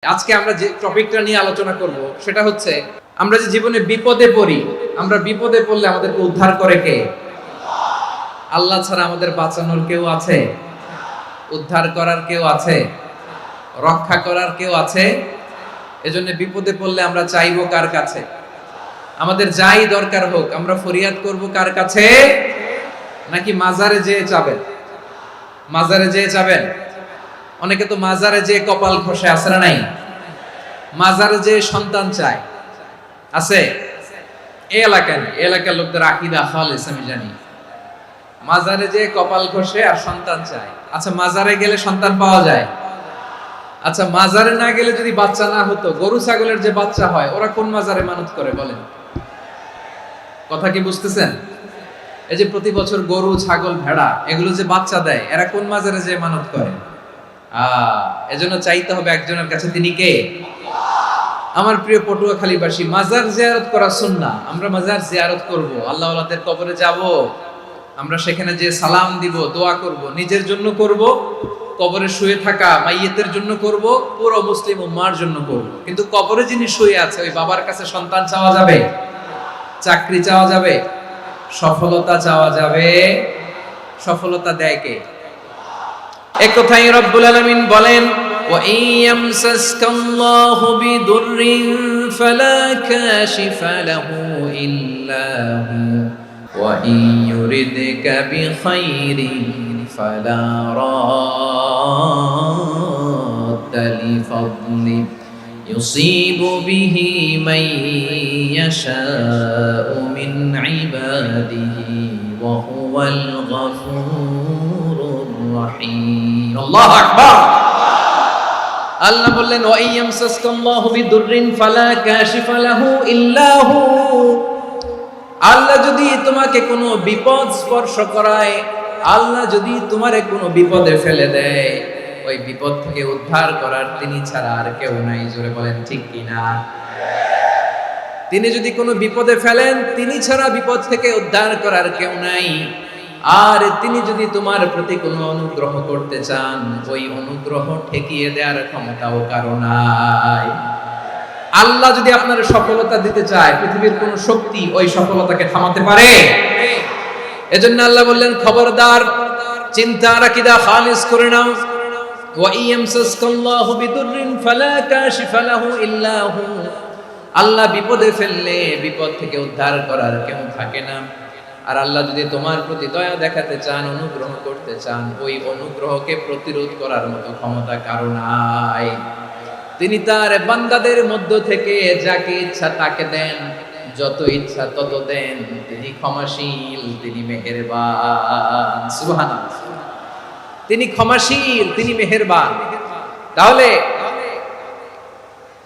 আজকে আমরা যে টপিকটা নিয়ে আলোচনা করব সেটা হচ্ছে আমরা যে জীবনে বিপদে পড়ি, আমরা বিপদে পড়লে আমাদেরকে উদ্ধার করে কে? আল্লাহ ছাড়া আমাদের বাঁচানোর কেউ আছে? উদ্ধার করার কেউ আছে? রক্ষা করার কেউ আছে? এজন্য বিপদে পড়লে আমরা চাইবো কার কাছে? আমাদের যাই দরকার হোক আমরা ফরিয়াদ করব কার কাছে? নাকি মাজারে যেয়ে চাবেন? মাজারে যেয়ে চাবেন? অনেকে তো মাজারে যেয়ে কপাল খসে, আছে না নাই? মাজারে যেয়ে সন্তান চায়, আছে? এই এলাকায় না, এই এলাকার লোকদের আকীদা খালেস আমি জানি। মাজারে যেয়ে কপাল খসে আর সন্তান চায়। আচ্ছা, মাজারে গেলে সন্তান পাওয়া যায়? আচ্ছা, মাজারে না গেলে যদি বাচ্চা না হতো, গরু ছাগলের যে বাচ্চা হয় ওরা কোন মাজারে মানত করে বলেন? কথা কি বুঝতেছেন? এই যে প্রতি বছর গরু ছাগল ভেড়া এগুলো যে বাচ্চা দেয়, এরা কোন মাজারে যে মানত করে? এজন্য চাইতে হবে একজনের কাছে, তিনি কে? আমার প্রিয় পটুয়াখালীবাসী, মাজার জিয়ারত করা সুন্নাহ। আমরা মাজার জিয়ারত করব, আল্লাহ ওয়ালাদের কবরে যাব, আমরা সেখানে যে সালাম দিব, দোয়া করব, নিজের জন্য করব, কবরে শুয়ে থাকা মাইয়েতের জন্য করব, পুরো মুসলিম উম্মার জন্য করব। কিন্তু কবরে যিনি শুয়ে আছে ওই বাবার কাছে সন্তান চাওয়া যাবে? চাকরি চাওয়া যাবে? সফলতা চাওয়া যাবে? সফলতা দেয় কে? এক কথাই রব্বুল আলামিন বলেন, ওয়া ইয়ামসাসকাল্লাহু বিদুররিন ফালা কাশিফা লাহু ইল্লা হু ওয়া ইয়ুরিদকা বিখাইরিন ফালা রাদ্দা লিফাদলি ইউসিবু বিহি মান ইয়াশাউ মিন ইবাদিহি ওয়া হুয়াল গফুরুর রহিম। আল্লাহু আকবার। আল্লাহ বললেন, ওয়া ইয়ামসাসকাল্লাহু বিদুররিন ফালা কাশিফা লাহু ইল্লা হু। আল্লাহ যদি তোমাকে কোনো বিপদ স্পর্শ করায়, আল্লাহ যদি তোমারে কোনো বিপদে ফেলে দেয়, ওই বিপদ থেকে উদ্ধার করার তিনি ছাড়া আর কেউ নাই। জোরে বলেন ঠিক কিনা? তিনি যদি কোনো বিপদে ফেলেন, তিনি ছাড়া বিপদ থেকে উদ্ধার করার কেউ নাই। আর তিনি যদি তোমার প্রতি কোনো অনুগ্রহ করতে চান, ওই অনুগ্রহ ঠেকিয়ে দেওয়ার ক্ষমতাও কারো নাই। আল্লাহ যদি আপনার সফলতা দিতে চায়, পৃথিবীর কোন শক্তি ওই সফলতাকে থামাতে পারে? এজন্য আল্লাহ বললেন, খবরদার, চিন্তা আকীদা খালিস করে নাও। ওয়া ইয়ামসাসকাল্লাহু বিদুররিন ফালা কাশিফা লাহু ইল্লা হু। আল্লাহ বিপদে ফেললে বিপদ থেকে উদ্ধার করার কেউ থাকে না। আর আল্লাহ যদি তোমার প্রতি দয়া দেখাতে চান, অনুগ্রহ করতে চান, ওই অনুগ্রহকে প্রতিরোধ করার মতো ক্ষমতা কারো নাই। তিনি তার বান্দাদের মধ্য থেকে যাকে ইচ্ছা তাকে দেন, যত ইচ্ছা তত দেন। তিনি ক্ষমাশীল, তিনি মেহেরবান। সুবহানাল্লাহ। তিনি ক্ষমাশীল, তিনি মেহেরবান। তাহলে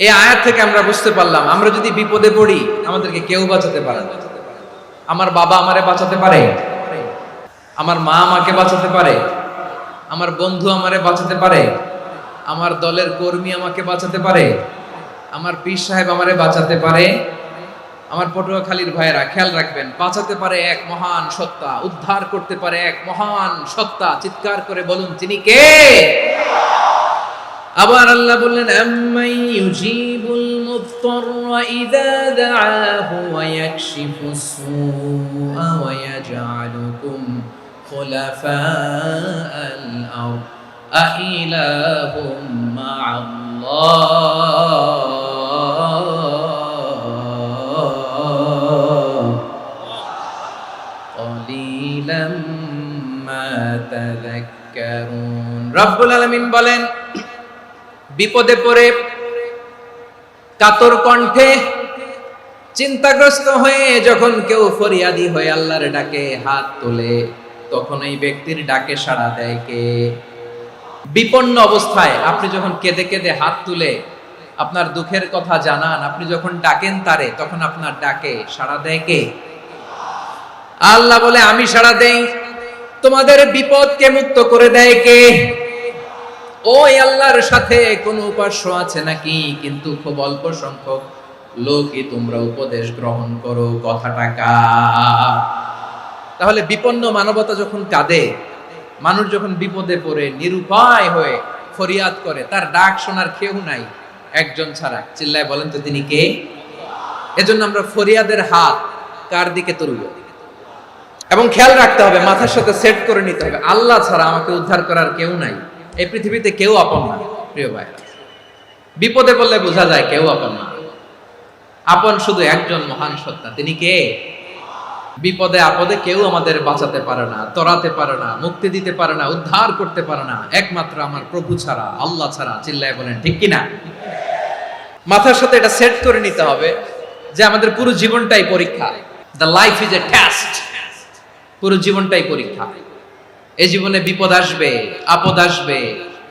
এই আয়াত থেকে আমরা বুঝতে পারলাম, আমরা যদি বিপদে পড়ি আমাদেরকে কেউ বাঁচাতে পারে না। আমার বাবা আমারে বাঁচাতে পারে? আমার মা আমাকে বাঁচাতে পারে? আমার বন্ধু আমারে বাঁচাতে পারে? আমার দলের কর্মী আমাকে বাঁচাতে পারে? আমার পীর সাহেব আমারে বাঁচাতে পারে? আমার পটুয়াখালীর ভাইয়েরা খেয়াল রাখবেন, বাঁচাতে পারে এক মহান সত্তা, উদ্ধার করতে পারে এক মহান সত্তা। চিৎকার করে বলুন, তিনি কে? আবার আল্লাহ বললেন, আম্মাই ইউজিবুল মুত্তাররা ইযা দাআহু ওয়া ইয়াকশিফুস সুআ ওয়া ইয়াজআলুকুম খুলাফাআল আরদ আইলাহুম মা'আল্লাহ ক্বালিলাম মা তাযাক্কারুন। রব্বুল আলামিন বলেন, বিপদে পড়ে কাতর কণ্ঠে চিন্তাগ্রস্ত হয়ে যখন কেউ ফরিয়াদি হয়ে আল্লাহর ডাকে হাত তোলে, তখন এই ব্যক্তির ডাকে সাড়া দেয় কে? বিপন্ন অবস্থায় আপনি যখন কেঁদে কেঁদে হাত তুলে আপনার দুঃখের কথা জানান, আপনি যখন ডাকেন তারে, তখন আপনার ডাকে সাড়া দেয় কে? আল্লাহ বলে, আমি সাড়া দেই। তোমাদের বিপদকে মুক্ত করে দেয় কে? ওই আল্লাহর সাথে কোন উপাস্য আছে নাকি? কিন্তু খুব অল্প সংখ্যক লোকই তোমরা উপদেশ গ্রহণ করো। কথাটা কার? তাহলে বিপন্ন মানবতা যখন কাঁদে, মানুষ যখন বিপদে পড়ে নিরুপায় হয়ে ফরিয়াদ করে, তার ডাক শোনার কেউ নাই, একজন ছাড়া। চিল্লায় বলেন তো তিনি কে? এজন্য আমরা ফরিয়াদের হাত কার দিকে তুলব? এবং খেয়াল রাখতে হবে, মাথার সাথে সেট করে নিতে হবে, আল্লাহ ছাড়া আমাকে উদ্ধার করার কেউ নাই। এই পৃথিবীতে কেউ আপন না প্রিয় ভাইরা। বিপদে পড়লে বোঝা যায় কেউ আপন না। আপন শুধু একজন মহান সত্তা, তিনি কে? বিপদে আপদে কেউ আমাদের বাঁচাতে পারে না, তরাতে পারে না, মুক্তি দিতে পারে না, উদ্ধার করতে পারে না, একমাত্র আমার প্রভু ছাড়া, আল্লাহ ছাড়া। চিল্লায় বলেন ঠিক কিনা? মাথার সাথে এটা সেট করে নিতে হবে যে আমাদের পুরো জীবনটাই পরীক্ষা। The life is a test. পুরো জীবনটাই পরীক্ষা। এই জীবনে বিপদ আসবে, আপদ আসবে,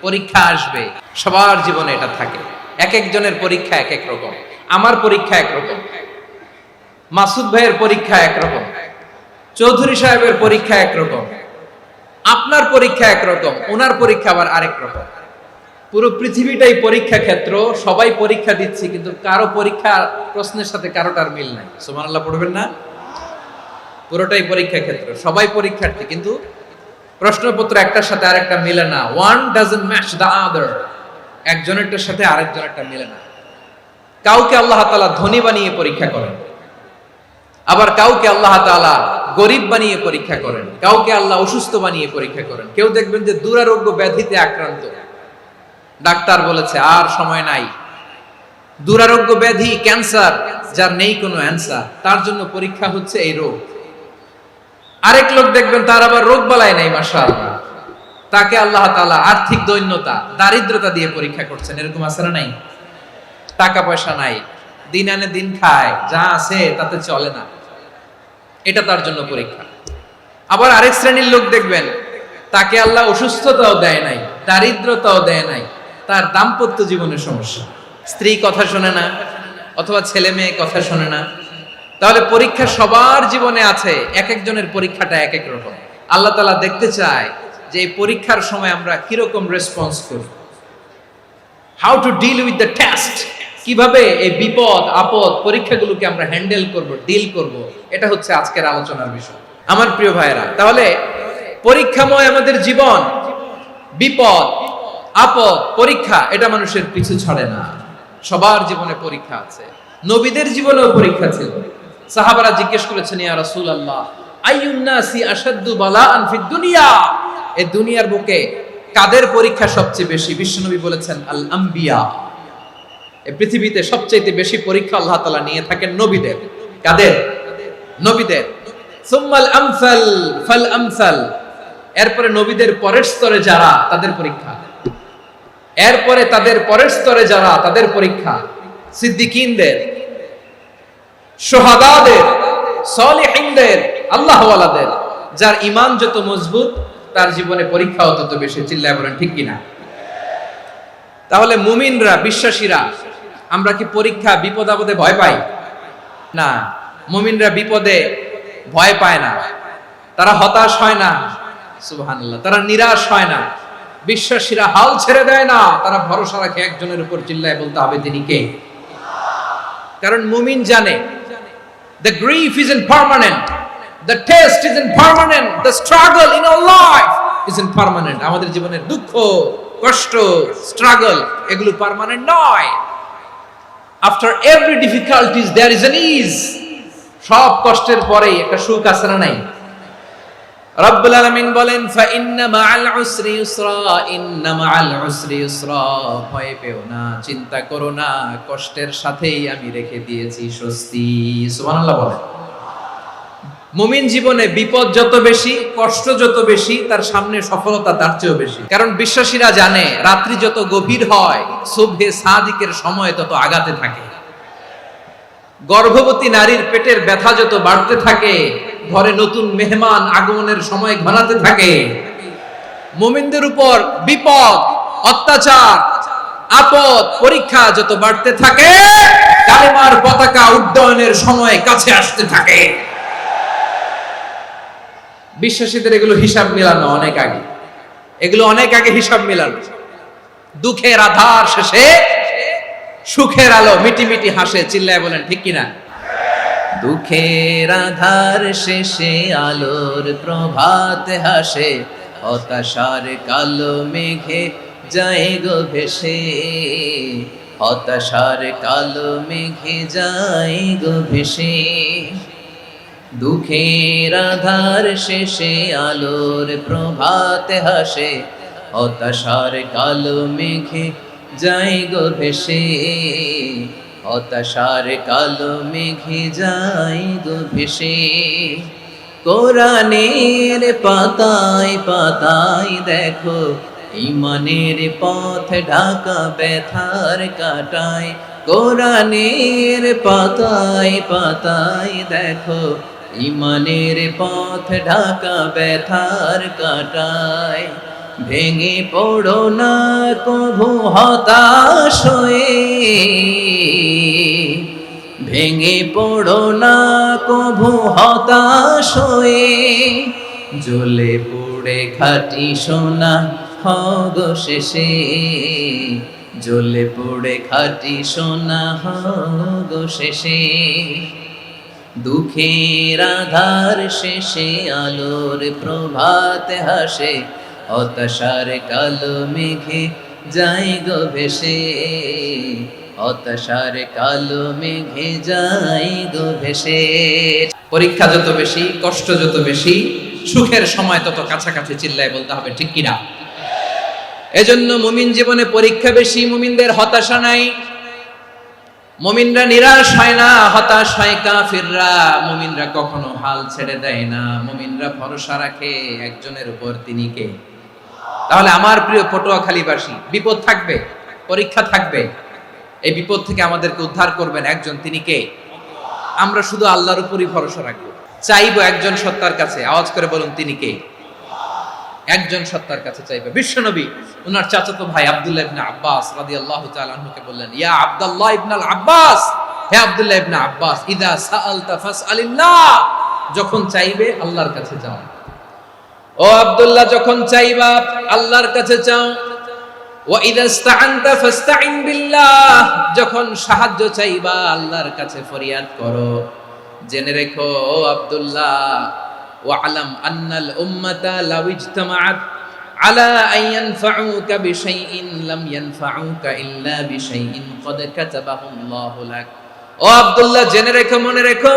পরীক্ষা আসবে, সবার জীবনে এটা থাকে। এক একজনের পরীক্ষা এক এক রকম। আমার পরীক্ষা একরকম, মাসুদ ভাইয়ের পরীক্ষা একরকম, চৌধুরী সাহেবের পরীক্ষা একরকম, আপনার পরীক্ষা একরকম, ওনার পরীক্ষা আবার আরেক রকম। পুরো পৃথিবীটাই পরীক্ষা ক্ষেত্র, সবাই পরীক্ষা দিচ্ছি, কিন্তু কারো পরীক্ষা প্রশ্নের সাথে কারোটার মিল নাই। সুবহানাল্লাহ পড়বেন না? পুরোটাই পরীক্ষা ক্ষেত্র, সবাই পরীক্ষার্থী, কিন্তু প্রশ্নপত্র একটার সাথে আরেকটা মিলে না। One doesn't match the other. একজনেরটার সাথে আরেকজনেরটা মিলে না। কাউকে আল্লাহ তাআলা ধনী বানিয়ে পরীক্ষা করেন, আবার কাউকে আল্লাহ তাআলা গরিব বানিয়ে পরীক্ষা করেন, কাউকে আল্লাহ অসুস্থ বানিয়ে পরীক্ষা করেন। কেউ দেখবেন যে দুরারোগ্য ব্যাধিতে আক্রান্ত, ডাক্তার বলেছে আর সময় নাই, দুরারোগ্য ব্যাধি, ক্যান্সার, যার নেই কোনো অ্যান্সার, তার জন্য পরীক্ষা হচ্ছে এই রোগ। আরেক লোক দেখবেন তার আবার রোগ বালাই নাই, মাশাআল্লাহ, তাকে আল্লাহ তাআলা আর্থিক দৈন্যতা, দারিদ্রতা দিয়ে পরীক্ষা করছেন। এরকম আছে না নাই? টাকা পয়সা নাই, দিন আনে দিন খায়, যা আছে তাতে চলে না, এটা তার জন্য পরীক্ষা। আবার আরেক শ্রেণীর লোক দেখবেন তাকে আল্লাহ অসুস্থতাও দেয় নাই, দারিদ্রতাও দেয় নাই, তার দাম্পত্য জীবনের সমস্যা, স্ত্রী কথা শোনে না, অথবা ছেলে মেয়ে কথা শোনে না। তাহলে পরীক্ষা সবার জীবনে আছে, এক একজনের পরীক্ষাটা এক এক রকম। আল্লাহ তাআলা দেখতে চায় যে এই পরীক্ষার সময় আমরা কিরকম রেসপন্স করি, how to deal with the test, কিভাবে এই বিপদ আপদ পরীক্ষাগুলোকে আমরা হ্যান্ডেল করব, ডিল করব, এটা হচ্ছে আজকের আলোচনার বিষয় আমার প্রিয় ভাইয়েরা। তাহলে পরীক্ষাময় আমাদের জীবন, বিপদ আপদ পরীক্ষা, এটা মানুষের পিছু ছাড়ে না। সবার জীবনে পরীক্ষা আছে, নবীদের জীবনেও পরীক্ষা ছিল। সাহাবারা জিজ্ঞেস করেছেন, ইয়া রাসূলুল্লাহ, আইয়ুন নাসি আশাদ্দু বালাআন ফিদ দুনিয়া, এই দুনিয়ার বুকে কাদের পরীক্ষা সবচেয়ে বেশি? বিশ্বনবী বলেছেন, আল আম্বিয়া। এই পৃথিবীতে সবচেয়ে বেশি পরীক্ষা আল্লাহ তাআলা নিয়ে থাকেন নবীদের। কাদের? নবীদের। সুম্মাল আমসাল ফাল আমসাল, এরপরে নবীদের পরের স্তরে যারা, তাদের পরীক্ষা। এরপরে তাদের পরের স্তরে যারা, তাদের পরীক্ষা। সিদ্দিকিনদের, শুহাদাদের, সলিহিনদের, আল্লাহওয়ালাদের। যার ঈমান যত মজবুত, তার জীবনে পরীক্ষাও তত বেশি। চিল্লায় বলেন ঠিক কিনা? তাহলে মুমিনরা, বিশ্বাসীরা, আমরা কি পরীক্ষা বিপদ আপদে ভয় পাই? না, মুমিনরা বিপদে ভয় পায় না, তারা হতাশ হয় না, সুবহানাল্লাহ, তারা নিরাশ হয় না। বিশ্বাসীরা হাল ছেড়ে দেয় না, তারা ভরসা রাখে একজনের উপর। চিল্লায় বলতে হবে তিনি কে? কারণ মুমিন জানে the grief isn't permanent, the test isn't permanent, the struggle in our life isn't permanent. আমাদের জীবনের দুঃখ, কষ্ট, স্ট্রাগল, এগুলো পার্মানেন্ট নয়। after every difficulties there is an ease. সব কষ্টের পরেই একটা সুখ আছে না নাই? রব্বুল আলামিন বলেন, ফা ইন্না মাআল উসরি ইউসরা, ইন্না মাআল উসরি ইউসরা, ভয় পেও না, চিন্তা করো না, কষ্টের সাথেই আমি রেখে দিয়েছি স্বস্তি। সুবহানাল্লাহ বলেন। মুমিন জীবনে বিপদ যত বেশি, কষ্ট যত বেশি, তার সামনে সফলতা তার চেয়েও বেশি। কারণ বিশ্বাসীরা জানে রাত্রি যত গভীর হয়, সুবহে সাদিকের সময় তত আগাতে থাকে। গর্ভবতী নারীর পেটের ব্যথা যত বাড়তে থাকে, ঘরে নতুন মেহমান আগমনের সময় ঘনাতে থাকে। মুমিনদের উপর বিপদ, অত্যাচার, আপদ, পরীক্ষা যত বাড়তে থাকে, কালেমার পতাকা উড্ডয়নের সময় কাছে আসতে থাকে। বিশ্বাসীদের এগুলো হিসাব মিলানো অনেক আগে, এগুলো অনেক আগে হিসাব মিলানো। দুঃখের আধার শেষে সুখের আলো মিটি মিটি হাসে। চিল্লায় বলেন ঠিক কিনা? দুঃখের আধার শেষে আলোর প্রভাত হাসে, হতাশার কালো মেঘে যায় গো ভেসে, হতাশার কালো মেঘে যায় গো ভেসে, দুঃখের আধার শেষে আলোর প্রভাতে হাসে, হতাশার কালো মেঘে যায় গো ভেসে, হতাশার কালো মেঘে যায় গো ভেসে। কোরআনের পাতায় পাতায় দেখো ঈমানের পথ ঢাকা ব্যথার কাটায়, কোরআনের পাতায় পাতায় দেখো ঈমানের পথ ঢাকা ব্যথার কাটায়। ভেঙে পড়ো না কভু হতাশ হয়ে, ভেঙে পড়ো না কভু হতাশ হয়ে, জ্বলে পুড়ে খাঁটি সোনা হগো শেষে, জ্বলে পুড়ে খাঁটি সোনা হগো শেষে। দুঃখের আধার শেষে আলোর প্রভাত হাসে, হতাশার কালো মেঘে যায় গো ভেসে, হতাশার কালো মেঘে যায় গো ভেসে। পরীক্ষা যত বেশি, কষ্ট যত বেশি, সুখের সময় তত কাছাকাছি, চিল্লায় বলতে হবে ঠিক কিনা। এজন্য মুমিন জীবনে পরীক্ষা বেশি, মুমিনদের হতাশা নাই। মুমিনরা নিরাশ হয় না, হতাশ হয় কাফিররা। মুমিনরা কখনো হাল ছেড়ে দেয় না, মুমিনরা ভরসা রাখে একজনের উপর, তিনি কে? তাহলে আমার প্রিয় পটুয়াখালীবাসী, বিপদ থাকবে, পরীক্ষা থাকবে, এই বিপদ থেকে আমাদেরকে উদ্ধার করবেন একজন, তিনি কে? আমরা শুধু আল্লাহর উপরই ভরসা রাখবো, চাইবো একজন সত্তার কাছে। আওয়াজ করে বলুন, তিনি কে? একজন সত্তার কাছে চাইবে। বিশ্বনবী ওনার চাচাতো ভাই আব্দুল্লাহ ইবনে আব্বাস রাদিয়াল্লাহু তাআলা আনহুকে বললেন, ইয়া আব্দুল্লাহ ইবনুল আব্বাস, হে আব্দুল্লাহ ইবনে আব্বাস, ইদা সাআলতা ফাসআলিল্লাহ, যখন চাইবে আল্লাহর কাছে যাও। ও আব্দুল্লাহ, যখন চাইবা আল্লাহর কাছে চাও। ওয়া ইদা ইসতাআনতা ফাসতাইন বিল্লাহ, যখন সাহায্য চাইবা আল্লাহর কাছে ফরিয়াদ করো। জেনে রেখো ও আব্দুল্লাহ, ওয়া'লাম আন্নাল উম্মাতা লাউ ইজতামাআত আলা আন ইয়ানফাউকা বিশাইইন লাম ইয়ানফাউকা ইল্লা বিশাইইন ক্বাদ কাতাবাহু আল্লাহু লাক। ও আব্দুল্লাহ, জেনে রেখো, মনে রেখো,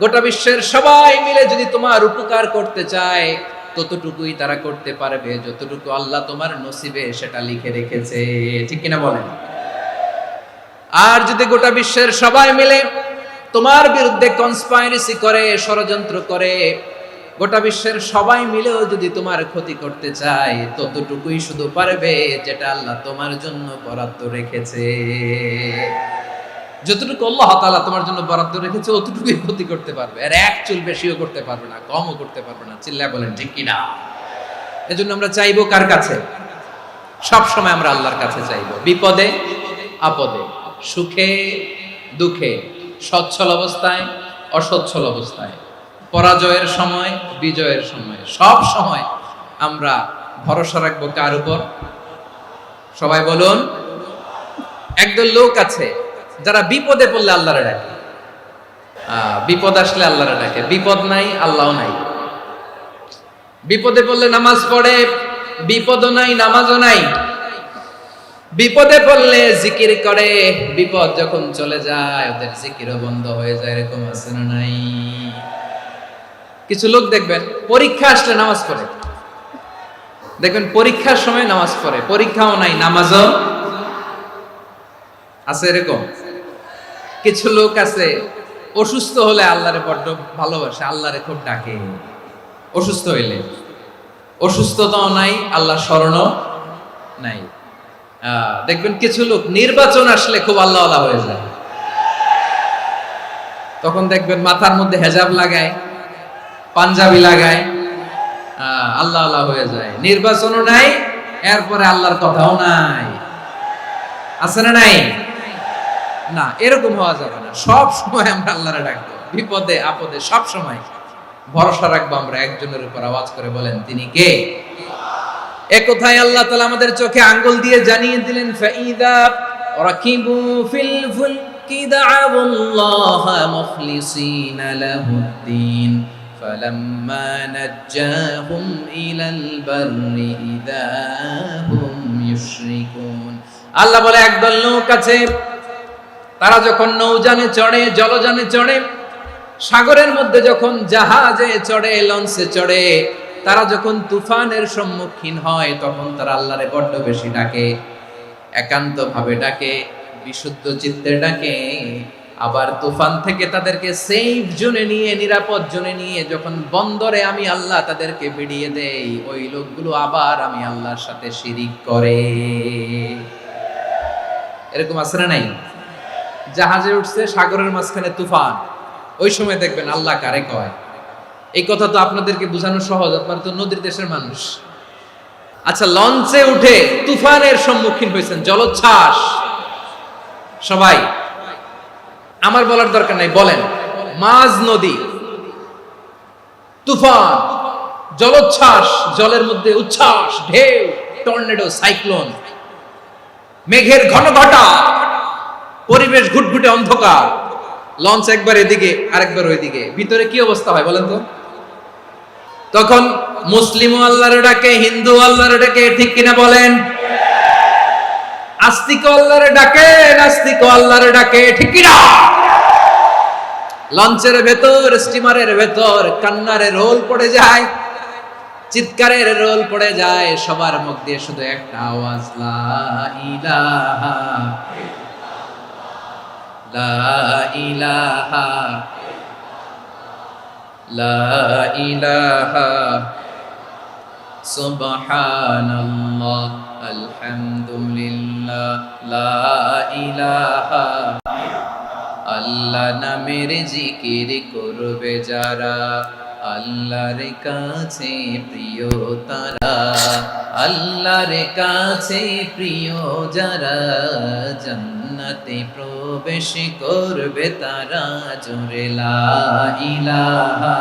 গোটা বিশ্বের সবাই মিলে যদি তোমার উপকার করতে চায়, ততটুকুই তারা করতে পারবে যতটুকু আল্লাহ তোমার নসিবে সেটা লিখে রেখেছে। ঠিক কিনা বলেন? আর যদি গোটা বিশ্বের সবাই মিলে তোমার বিরুদ্ধে কনস্পাইরেসি করে, ষড়যন্ত্র করে, গোটা বিশ্বের সবাই মিলেও যদি তোমার ক্ষতি করতে চায়, ততটুকুই শুধু পারবে যেটা আল্লাহ তোমার জন্য বরাদ্দ রেখেছে। যতটুকু আল্লাহ তাআলা তোমার জন্য বরাদ্দ রেখেছে অতটুকুই ক্ষতি করতে পারবে, আর এক চুল বেশিও করতে পারবে না, কমও করতে পারবে না। চিল্লায় বলেন ঠিক কিনা। এজন্য আমরা চাইবো কার কাছে? সব সময় আমরা আল্লাহর কাছে চাইবো, বিপদে আপদে, সুখে দুঃখে, সচ্ছল অবস্থায় অসচ্ছল অবস্থায়, পরাজয়ের সময় বিজয়ের সময়, সব সময় আমরা ভরসা রাখবো কার উপর? সবাই বলুন। একদল লোক আছে যারা বিপদে পড়লে আল্লাহরে ডাকে, বিপদ আসলে আল্লাহরে ডাকে, বিপদ নাই আল্লাহও নাই। বিপদে পড়লে নামাজ পড়ে, বিপদও নাই নামাজও নাই। বিপদে পড়লে জিকির করে, বিপদ যখন চলে যায় ওদের জিকিরও বন্ধ হয়ে যায়। এরকম আছে না নাই? কিছু লোক দেখবেন পরীক্ষা আসলে নামাজ পড়ে, দেখবেন পরীক্ষার সময় নামাজ পড়ে, পরীক্ষাও নাই নামাজও আছে। এরকম কিছু লোক আছে অসুস্থ হলে আল্লাহরে বড্ড ভালোবাসে, আল্লাহরে খুব ডাকে। অসুস্থ হইলে অসুস্থতাও নাই, আল্লাহ স্মরণও নাই। দেখবেন কিছু লোক নির্বাচন আসলে খুব আল্লাহওয়ালা হয়ে যায়, তখন দেখবেন মাথার মধ্যে হেজাব লাগায়, পাঞ্জাবি লাগায়, আল্লাহওয়ালা হয়ে যায়। নির্বাচনও নাই, এরপরে আল্লাহর কথাও নাই। আছে না নাই? না, এরকম হওয়া যাবে না। সব সময় আমরা আল্লাহরে ডাকবো, বিপদে আপদে সব সময় ভরসা রাখবো আমরা একজনের উপর। আওয়াজ করে বলেন, তিনি কে? এ কথায় আল্লাহ তাআলা আমাদের চোখে আঙ্গুল দিয়ে জানিয়ে দিলেন, ফাইদা রাকিবু ফিল ফুলকি দা'আবুল্লাহা মুখলিসিনা লাহুদ্দিন ফালাম্মা নাজ্জাহুম ইলাল বাররি ইযা হুম ইউশরিকুন। আল্লাহ বলে একদল লোক আছে, তারা যখন নৌযানে চড়ে, জলযানে চড়ে, সাগরের মধ্যে যখন জাহাজে চড়ে, লঞ্চে চড়ে, তারা যখন তুফানের সম্মুখীন হয় তখন তারা আল্লাহরে বড্ড বেশি ডাকে, একান্ত ভাবে ডাকে, বিশুদ্ধ চিত্তে ডাকে। আবার তুফান থেকে তাদেরকে সেফ জোনে নিয়ে, নিরাপদ জোনে নিয়ে যখন বন্দরে আমি আল্লাহ তাদেরকে ভিড়িয়ে দেই, ওই লোকগুলো আবার আমি আল্লাহর সাথে শিরিক করে। এরকম আছে না নাই? জাহাজে উঠছে, সাগরের মাঝখানে তুফান, ওই সময় দেখবেন আল্লাহ কারে কয়। এই কথা তো আপনাদেরকে বোঝানো সহজ, আপনারা তো নদীর দেশের মানুষ। আচ্ছা, লঞ্চে উঠে তুফানের সম্মুখীন হয়েছেন, জলোচ্ছ্বাস, সবাই, আমার বলার দরকার নাই, বলেন, মাঝ নদী, তুফান, জলোচ্ছ্বাস, জলের মধ্যে উচ্ছ্বাস, ঢেউ, টর্নেডো, সাইক্লোন, মেঘের ঘন ঘটা, পরিবেশ ঘুটঘুটে অন্ধকার, লঞ্চ একবার এদিকে আরেকবার ওইদিকে, ভিতরে কি অবস্থা হয় বলেন তো? তখন মুসলিম আল্লাহর ডাকে, হিন্দু আল্লাহর ডাকে, ঠিক কিনা বলেন? আস্তিক আল্লাহর ডাকে, নাস্তিক আল্লাহর ডাকে, ঠিক কিনা? লঞ্চের ভেতর, স্টিমারের ভেতর কান্নারে রোল পড়ে যায়, চিৎকারের রোল পড়ে যায়, সবার মুখ দিয়ে শুধু একটা আওয়াজ, লা ইলাহা লা ইলাহা লা ইলাহা সুবহানাল্লাহ আলহামদুলিল্লাহ লা ইলাহা। আল্লাহ নামের জিকির করবে যারা, আল্লাহর কাছে প্রিয় তারা, আল্লাহর কাছে প্রিয় যারা, জান্নাতে প্রবেশ করবে তারা, জোরে লা ইলাহা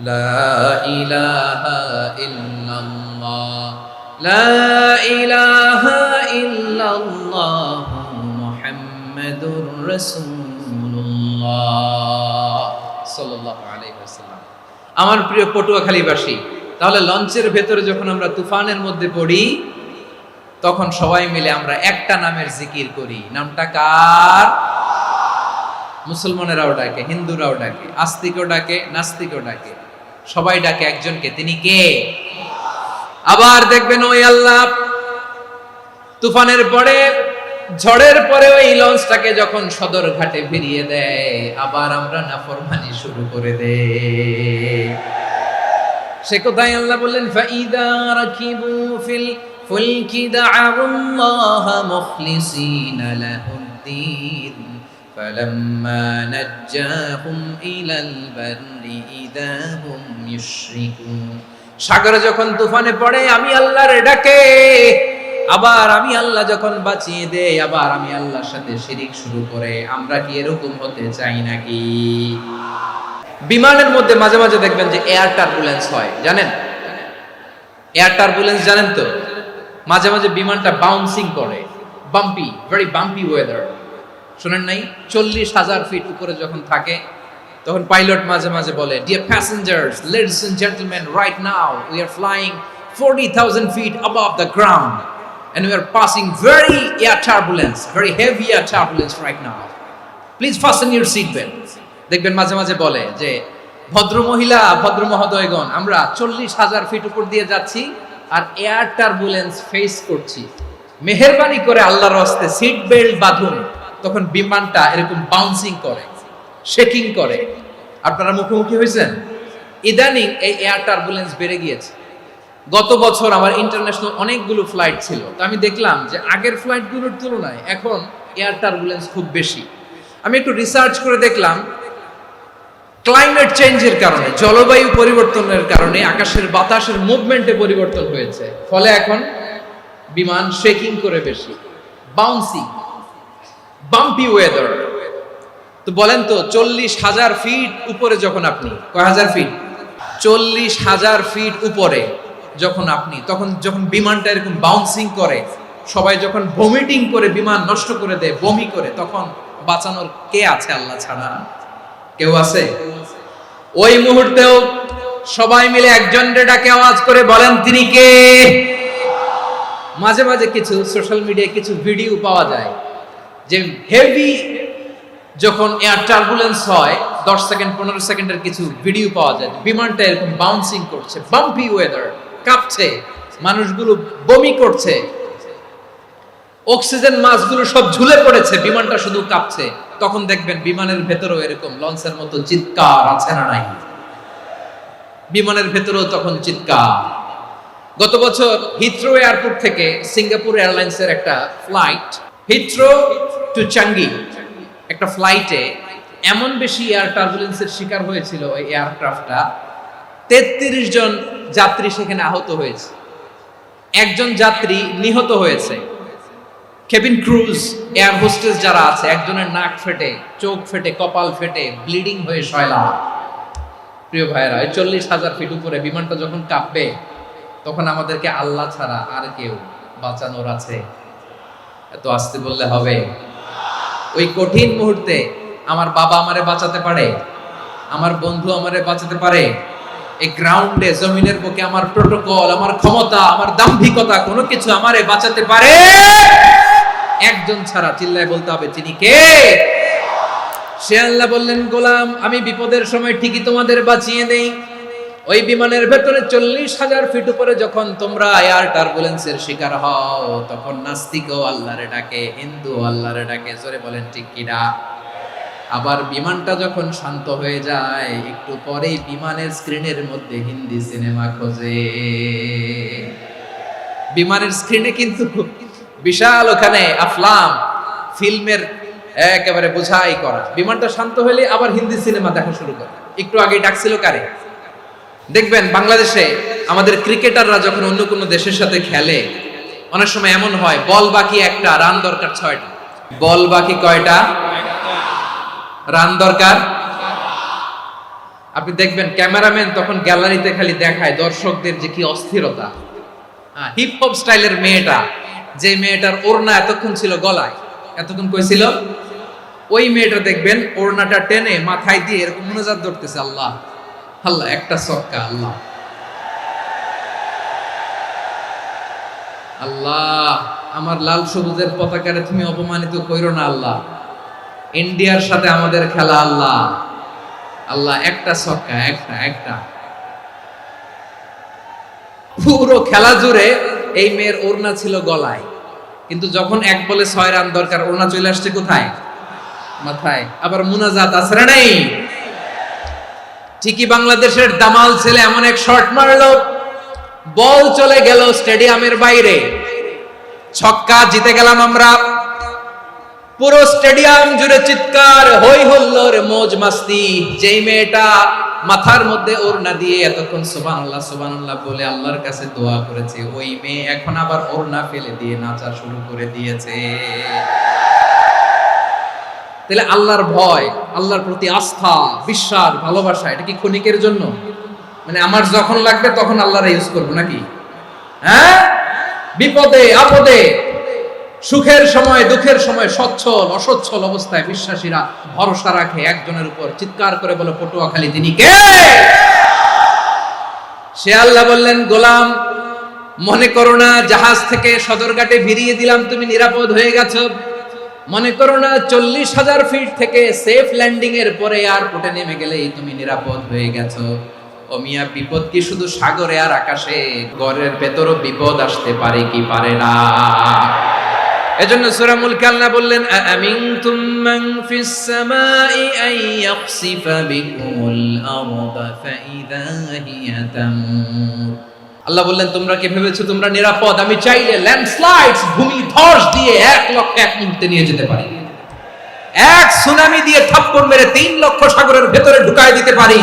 লা ইলাহা ইল্লাল্লাহ লা ইলাহা ইল্লাল্লাহ মুহাম্মাদুর রাসূলুল্লাহ সাল্লাল্লাহু আলাইহি ওয়াসাল্লাম। আমার প্রিয় পটুয়াখালীবাসী, তাহলে লঞ্চের ভেতরে যখন আমরা তুফানের মধ্যে পড়ি, তখন সবাই মিলে আমরা একটা নামের জিকির করি। নামটা কার? মুসলমানেরাও ডাকে, হিন্দুরাও ডাকে, আস্তিকও ডাকে, নাস্তিকও ডাকে, সবাই ডাকে একজনকে, তিনি কে? আবার দেখবেন ওই আল্লাহ তুফানের পরে, ঝড়ের পরে ওই লঞ্চটাকে যখন সদর ঘাটে ফিরিয়ে দেয়, আবার আমরা নাফরমানি শুরু করে দেই। সে কোথায় আল্লাহ বললেন, ফাইদা রাকিবু ফিল ফুলকি দা'আল্লাহ মুখলিসিনা লাহুদ্দিন ফালাম্মা নাজ্জাহুম ইলাল বাররি ইযা হুম ইউশরিকুন। সাগরে যখন তুফানে পড়ে আমি আল্লাহর ডাকে, আবার আমি আল্লাহ যখন বাঁচিয়ে দেই, আবার আমি আল্লাহর সাথে শিরিক শুরু করে। আমরা কি এরকম হতে চাই নাকি? বিমানের মধ্যে মাঝে মাঝে দেখবেন যে এয়ার টার্বুলেন্স হয়, জানেন? এয়ার টার্বুলেন্স জানেন তো? মাঝে মাঝে বিমানটা বাউন্সিং করে, বাম্পি, ভেরি বাম্পি ওয়েদার। শুনেন নাই? 40,000 ফিট উপরে যখন থাকে, তখন পাইলট মাঝে মাঝে বলে, dear passengers, ladies and gentleman, right now we are flying 40,000 feet above the ground and we are passing very air turbulence, very heavy air turbulence right now. Please fasten your seat belts. দেখবেন মাঝে মাঝে বলে যে, ভদ্র মহিলা, ভদ্র মহোদয়গণ, আমরা 40,000 ফিট উপর দিয়ে যাচ্ছি আর এয়ার টার্বুলেন্স ফেস করছি, মেহেরবানি করে আল্লাহর রাস্তে সিট বেল্ট বাঁধুন। তখন বিমানটা এরকম বাউন্সিং করে, শেকিং করে। আপনারা মুখোমুখি হয়েছেন? ইদানিং এই এয়ার টার্বুলেন্স বেড়ে গিয়েছে। গত বছর আমার ইন্টারন্যাশনাল অনেকগুলো ফ্লাইট ছিল, তো আমি দেখলাম যে আগের ফ্লাইটগুলোর তুলনায় এখন এয়ার টার্বুলেন্স খুব বেশি। আমি একটু রিসার্চ করে দেখলাম, ক্লাইমেট চেঞ্জের কারণে, জলবায়ু পরিবর্তনের কারণে আকাশের বাতাসের মুভমেন্টে পরিবর্তন হয়েছে, ফলে এখন বিমান শেকিং করে বেশি, বাউন্সিং, বাম্পি ওয়েদার। তো বলেন তো, 40,000 ফিট উপরে যখন আপনি, কয় হাজার ফিট? 40,000 ফিট উপরে যখন আপনি, তখন যখন বিমানটা এরকম বাউন্সিং করে, সবাই যখন ভমিটিং করে বিমান নষ্ট করে দেয়, বমি করে, তখন বাঁচানোর কে আছে আল্লাহ ছাড়া? কেউ আছে? ওই মুহূর্তেও সবাই মিলে একজনের ডাকে আওয়াজ করে বলেন, তিনি কে? মাঝে মাঝে কিছু সোশ্যাল মিডিয়ায় কিছু ভিডিও পাওয়া যায় যে হেভি যখন এয়ার টার্বুলেন্স হয় 10 সেকেন্ড 15 সেকেন্ডের কিছু ভিডিও পাওয়া যায় বিমানটা এরকম বাউন্সিং করছে, বাম্পি ওয়েদার, কাঁপছে, মানুষগুলো বমি করছে, অক্সিজেন মাস্কগুলো সব ঝুলে পড়েছে, বিমানটা শুধু কাঁপছে। তখন দেখবেন বিমানের ভেতরেও এরকম লঞ্চের মতো চিৎকার আছে না নাই? বিমানের ভেতরেও তখন চিৎকার। গত বছর হিথ্রো এয়ারপোর্ট থেকে সিঙ্গাপুর এয়ারলাইন্সের একটা ফ্লাইট, হিথ্রো টু চাঙ্গি, একটা ফ্লাইটে এমন বেশি এয়ার টার্বুলেন্সের শিকার হয়েছিল ওই এয়ারক্রাফটটা, 33 জন যাত্রী সেখানে আহত হয়েছে, একজন যাত্রী নিহত হয়েছে। কেবিন ক্রুজ, এয়ার হোস্টেস যারা আছে, একজনের নাক ফেটে, চোখ ফেটে, কপাল ফেটে, ব্লিডিং হয়ে শয়লা। প্রিয় ভাইরা, 40,000 ফিট উপরে বিমানটা যখন কাঁপবে তখন আমাদেরকে আল্লাহ ছাড়া আর কেউ বাঁচানোর আছে? এত আসতে বললে হবে? ওই কঠিন মুহূর্তে আমার বাবা আমারে বাঁচাতে পারে, আমার বন্ধু আমারে বাঁচাতে পারে? এই গ্রাউন্ডে, জমিনের বুকে আমার প্রোটোকল, আমার ক্ষমতা, আমার দাম্ভিকতা কোনো কিছু আমারে বাঁচাতে পারে? একজন ছাড়া, চিল্লায় বলতে হবে তিনি কে? সে আল্লাহ বললেন, গোলাম আমি বিপদের সময় ঠিকই তোমাদের বাঁচিয়ে দেই। ওই বিমানের ভেতরে 40,000 ফিট উপরে যখন তোমরা এয়ার টার্বুলেন্সের শিকার হও, তখন নাস্তিকও আল্লাহরে ডাকে, হিন্দু আল্লাহরে ডাকে। জোরে বলেন ঠিক কিনা? আবার বিমানটা যখন শান্ত হয়ে যায়, একটু পরেই বিমানের স্ক্রিনের মধ্যে হিন্দি সিনেমা খোঁজে। বিমানের স্ক্রিনে কিন্তু বিশাল ওখানে আফলাম ফিল্মের একেবারে বোঝাই করা। বিমানটা শান্ত হলে আবার হিন্দি সিনেমা দেখা শুরু করে। একটু আগে ডাকছিল কারে? দেখবেন বাংলাদেশে আমাদের ক্রিকেটাররা যখন অন্য কোনো দেশের সাথে খেলে, অনেক সময় এমন হয় বল বাকি একটা, রান দরকার 6টা। বল বাকি কয়টা? রান দরকার। আপনি দেখবেন ক্যামেরাম্যান তখন গ্যালারিতে খালি দেখায় দর্শকদের যে কি অস্থিরতা। হিপ হপ স্টাইলের মেয়েটা, যে মেয়েটার ওড়না এতক্ষণ ছিল গলায়, এতক্ষণ কই ছিল, ওই মেয়েটা দেখবেন ওড়নাটা টেনে মাথায় দিয়ে এরকম মুনাজাত ধরতেছে, আল্লাহ আল্লাহ, একটা সক্কা, আল্লাহ আল্লাহ, আমার লাল সবুজের পতাকারে তুমি অপমানিত কইরো না আল্লাহ, ইন্ডিয়ার সাথে আমাদের খেলা, আল্লাহ আল্লাহ, একটা সক্কা, একটা। পুরো খেলা জুড়ে এই মেয়ের ওড়না ছিল গলায়, কিন্তু যখন 1 বলে 6 রান দরকার, ওড়না চলে আসছে কোথায়? মাথায়। আবার মুনাজাত আছে না নেই? ঠিকই বাংলাদেশের দামাল ছেলে এমন এক শট মারলো, বল চলে গেল স্টেডিয়ামের বাইরে, ছক্কা, জিতে গেলাম আমরা। পুরো স্টেডিয়াম জুড়ে চিৎকার, হই হুল্লোড়, মौज মাস্তি। যেই মেয়েটা মাথার মধ্যে ওড়না দিয়ে এতক্ষণ সুবহানাল্লাহ সুবহানাল্লাহ বলে আল্লাহর কাছে দোয়া করেছে, ওই মেয়ে এখন আবার ওড়না ফেলে দিয়ে নাচা শুরু করে দিয়েছে। তাহলে আল্লাহর ভয়, আল্লাহর প্রতি আস্থা, বিশ্বাস, ভালোবাসা, এটা কি ক্ষণিকের জন্য? মানে আমার যখন লাগবে তখন আল্লাহর ইউজ করব নাকি? হ্যাঁ, বিপদে আপদে, সুখের সময় দুঃখের সময়, সচ্ছল অসচ্ছল অবস্থায় বিশ্বাসীরা ভরসা রাখে একজনের উপর। চিৎকার করে বলে পটুয়াখালী, তিনি কে? সে আল্লাহ বললেন, গোলাম মনে করো না জাহাজ থেকে সদরঘাটে ভিড়িয়ে দিলাম, তুমি নিরাপদ হয়ে গেছো। মনে করো না 40,000 ফিট থেকে সেফ ল্যান্ডিং এর পরে এয়ারপোর্টে নেমে গেলেই তুমি নিরাপদ হয়ে গেছো। ও মিয়া, বিপদ কি শুধু সাগরে আর আকাশে? ঘরের ভেতরও বিপদ আসতে পারে কি পারে না? এজন্য সূরা মুলকে আল্লাহ বললেন, আমিনতুম মান ফিস সামাই আন ইয়াখসিফা বিকুমুল আরদা ফাইযা হিয়া তামুর। আল্লাহ বললেন, তোমরা কি ভেবেছো তোমরা নিরাপদ? আমি চাইলে ল্যান্ডস্লাইডস, ভূমি ধস দিয়ে 1 লক্ষ 1 মুহূর্তে নিয়ে যেতে পারি। এক সুনামি দিয়ে থাপ্পড় মেরে 3 লক্ষ সাগরের ভেতরে ঢুকায় দিতে পারি।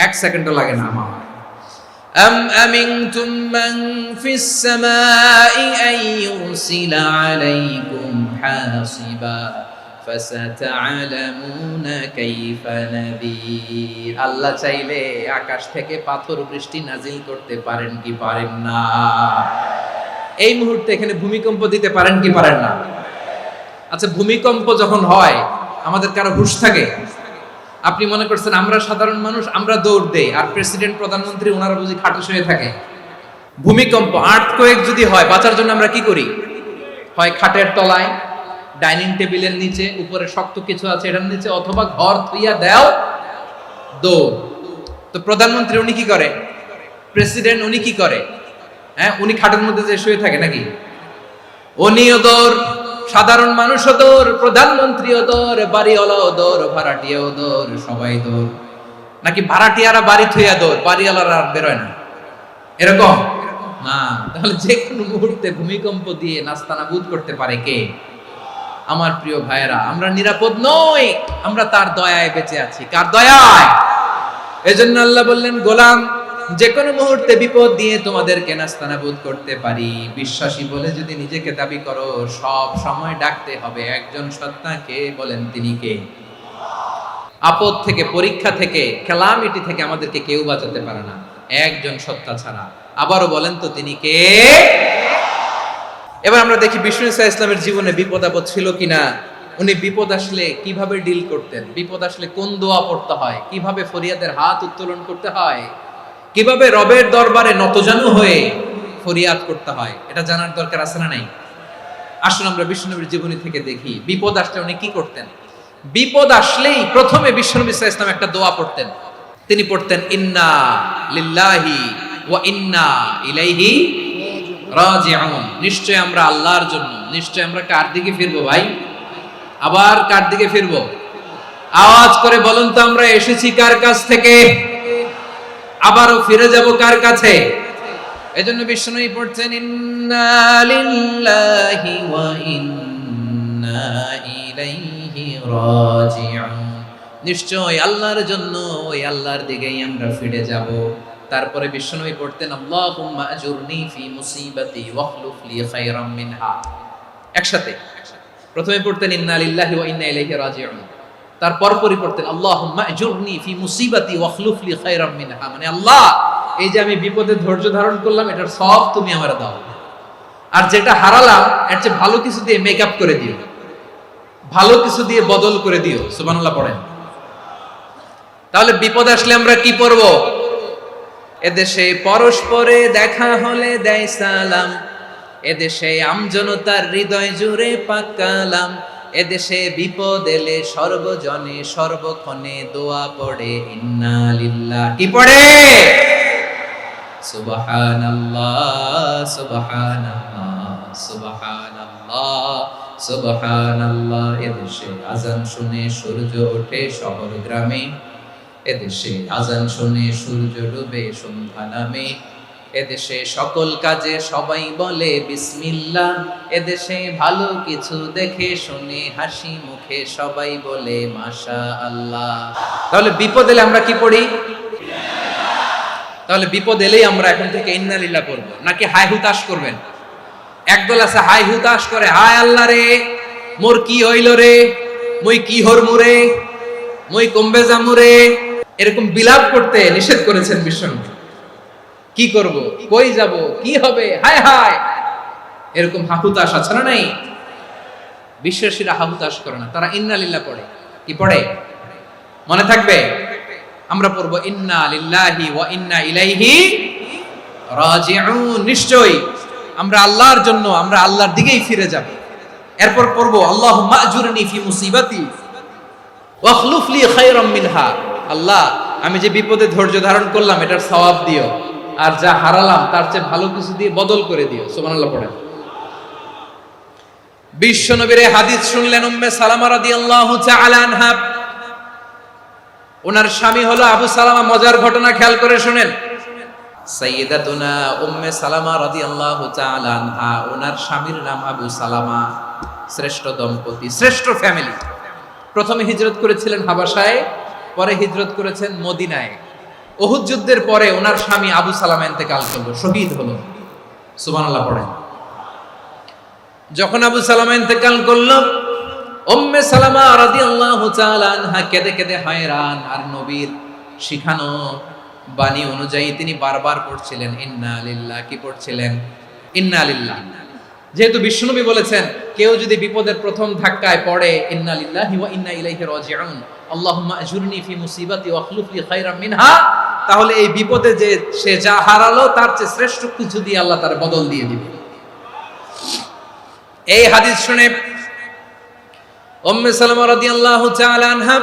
1 সেকেন্ডও লাগে না আমার। أم أمنتم من في السماء أن يرسل عليكم حاصبا فستعلمون كيف نذير। আল্লাহ চাইলে আকাশ থেকে পাথর বৃষ্টি নাজিল করতে পারেন কি পারেন না? এই মুহূর্তে এখানে ভূমিকম্প দিতে পারেন কি পারেন না? আচ্ছা, ভূমিকম্প যখন হয় আমাদের কারো হুঁশ থাকে? আপনি মনে করছেন আমরা সাধারণ মানুষ, আমরা দৌড় দেই, আর প্রেসিডেন্ট প্রধানমন্ত্রী ওনারা বুঝি খাটে শুয়ে থাকে? ভূমিকম্প, আর্থকোয়েক যদি হয়, বাঁচার জন্য আমরা কি করি? হয় খাটের তলায়, ডাইনিং টেবিলের নিচে, উপরে শক্ত কিছু আছে এটার নিচে, অথবা ঘর থুইয়া দাও দৌড়। তো প্রধানমন্ত্রী উনি কি করে? প্রেসিডেন্ট উনি কি করে? হ্যাঁ, উনি খাটের মধ্যে যে শুয়ে থাকে নাকি? উনিও দৌড়, সাধারণ মানুষও দৌড়, প্রধানমন্ত্রীও দৌড়, বাড়িওয়ালাও দৌড়, ভাড়াটিয়াও দৌড়, সবাই দৌড়। নাকি ভাড়াটিয়ারা বাড়ি থুইয়া দৌড়, বাড়িওয়ালারা আর বেরোয় না? এরকম না। তাহলে যে কোনো মুহূর্তে ভূমিকম্প দিয়ে নাস্তানাবুদ করতে পারে কে? আমার প্রিয় ভাইয়েরা, আমরা নিরাপদ নই, আমরা তার দয়ায় বেঁচে আছি। কার দয়ায়? এজন্য আল্লাহ বললেন, গোলাম, যে কোনো মুহূর্তে বিপদ দিয়ে তোমাদেরকে নাস্তানাবুদ করতে পারি। বিশ্বাসী বলে যদি নিজেকে দাবি করো, সব সময় ডাকতে হবে একজন সত্তাকে। বলেন তিনি কে? আপদ থেকে, পরীক্ষা থেকে, ক্যালামিটি থেকে আমাদেরকে কেউ বাঁচাতে পারে না, একজন সত্তা ছাড়া। আবারও বলেন তো তিনি কে? এবার আমরা দেখি বিষ্ণু ইসা ইসলামের জীবনে বিপদ আপদ ছিল কিনা। উনি বিপদ আসলে কিভাবে ডিল করতেন, বিপদ আসলে কোন দোয়া পড়তে হয়, কিভাবে ফরিয়াদের হাত উত্তোলন করতে হয়, কিভাবে রবের দরবারে নতজানু হয়ে ফরিয়াদ করতে হয়, এটা জানার দরকার আছে না নাই? আসুন আমরা বিষ্ণুনবীর জীবনী থেকে দেখি বিপদ আসলে উনি কি করতেন। বিপদ আসলেই প্রথমে বিষ্ণুনবী সাল্লাল্লাহু আলাইহি ওয়াসাল্লাম একটা দোয়া পড়তেন। তিনি পড়তেন, ইন্না লিল্লাহি ওয়া ইন্না ইলাইহি রাজিউন। নিশ্চয় আমরা আল্লাহর জন্য, নিশ্চয় আমরা কার দিকে ফিরবো ভাই? আবার কার দিকে ফিরবো? আওয়াজ করে বলুন তো, আমরা এসেছি কার কাছ থেকে, আবারও ফিরে যাব কার কাছে? এজন্য বিষ্ণুই পড়ছেন, ইন্না লিল্লাহি ওয়া ইন্না ইলাইহি রাজিউন। নিশ্চয় আল্লাহর জন্য, ওই আল্লাহর দিকেই আমরা ফিরে যাব। তারপরে বিষ্ণুই পড়তেন, আল্লাহুম্মা আজুরনি ফি মুসিবাতি ওয়াখলুফ লি খায়রাম মিনহা। একসাথে প্রথমে পড়তেন ইন্না লিল্লাহি ওয়া ইন্না ইলাইহি রাজিউন, তারপর পড়তেন আল্লাহুম্মা আজুরনি ফি মুসিবাতি ওয়াখলুফ লি খায়রাম মিনহা। মানে আল্লাহ, এই যে আমি বিপদে ধৈর্য ধারণ করলাম, এটার সব তুমি আমারে দাও, আর যেটা হারালাম এর চেয়ে ভালো কিছু দিয়ে মেকআপ করে দিও, ভালো কিছু দিয়ে বদল করে দিও। সুবহানাল্লাহ পড়েন। তাহলে বিপদ আসলে আমরা কি পড়ব? এদেশে পরস্পরে দেখা হলে দেয় সালাম, এদেশে আমজনতার হৃদয় জুড়ে পাক কালাম, এদেশে বিপদ এলে সর্বজনে সর্বক্ষণে দোয়া পড়ে ইন্না লিল্লাহ। কি পড়ে? সুবহানাল্লাহ সুবহানাল্লাহ সুবহানাল্লাহ সুবহানাল্লাহ। এদেশে আজান শুনে সূর্য ওঠে শহর গ্রামে, এদেশে আজান শুনে সূর্য ডুবে সন্ধ্যা নামে, এদেশে সকল কাজে সবাই বলে বিসমিল্লাহ, এদেশে ভালো কিছু দেখে শুনে হাসি মুখে সবাই বলে মাশাআল্লাহ। তাহলে বিপদ এলে আমরা কি পড়ি? তাহলে বিপদ এলেই আমরা এখন থেকে ইন্না লিল্লাহ পড়ব, নাকি হাই হুতাশ করবেন? একদল আছে হাই হুতাশ করে, হায় আল্লাহ রে, মোর কি হইল রে, মুই কি হরমু রে, মুই কমবে যামু রে, এরকম বিলাপ করতে নিষেধ করেছেন বিশ্বনবী। কি করব, কই যাব, কি হবে, হায় হায়, এরকম হাহুতাশ আছে না নাই? বিশ্বাসীরা হাহুতাশ করে না, তারা ইন্না লিল্লাহ পড়ে। কি পড়ে মনে থাকবে? আমরা পড়ব ইন্না লিল্লাহি ওয়া ইন্না ইলাইহি রাজিউন। নিশ্চয়ই আমরা আল্লাহর জন্য, আমরা আল্লাহর দিকেই ফিরে যাব। এরপর পড়ব আল্লাহুম্মা আজুরনি ফি মুসিবাতি ওয়াখলুফ লি খায়রাম মিনহা। আল্লাহ, আমি যে বিপদে ধৈর্য ধারণ করলাম এটার সওয়াব দিও, আর যা হারালাম তার চেয়ে ভালো কিছু দিয়ে বদল করে দিও। সুবহানাল্লাহ পড়েন। বিশ্বনবীর হাদিস শুনলেন উম্মে সালামা রাদিয়াল্লাহু তাআলা আনহা। ওনার স্বামী হলো আবু সালামা। মজার ঘটনা খেয়াল করে শুনেন। সাইয়্যিদাতুনা উম্মে সালামা রাদিয়াল্লাহু তাআলা আনহা, ওনার স্বামীর নাম আবু সালামা। শ্রেষ্ঠ দম্পতি, শ্রেষ্ঠ ফ্যামিলি। প্রথমে হিজরত করেছিলেন হাবাসায়, পরে হিজরত করেছেন মদিনায়। উহুদ যুদ্ধের পরে ওনার স্বামী আবু সালামা ইন্তেকাল করলো, শহীদ হলো। সুবহানাল্লাহ পড়েন। যখন আবু সালামা ইন্তেকাল করলো, উম্মে সালামা রাদিয়াল্লাহু তাআলা আনহা কেঁদে কেঁদে হয়রান। আর নবীর শিখানো বাণী অনুযায়ী তিনি বারবার পড়ছিলেন ইন্না লিল্লাহ। কি পড়ছিলেন? ইন্না লিল্লাহ। যেহেতু বিশ্বনবী বলেছেন কেউ যদি বিপদের প্রথম ধাক্কায় পড়ে ইন্না লিল্লাহি ওয়া ইন্না ইলাইহি রাজিউন, আল্লাহুম্মা আজুরনি ফি মুসিবাতি ওয়াখলুফ লি খায়রাম মিনহা, তাহলে এই বিপদে যে সে যা হারালো তার চেয়ে শ্রেষ্ঠ কিছু দিয়ে আল্লাহ তার বদল দিয়ে দিবে। এই হাদিস শুনে উম্মে সালামা রাদিয়াল্লাহু তাআলা আনহা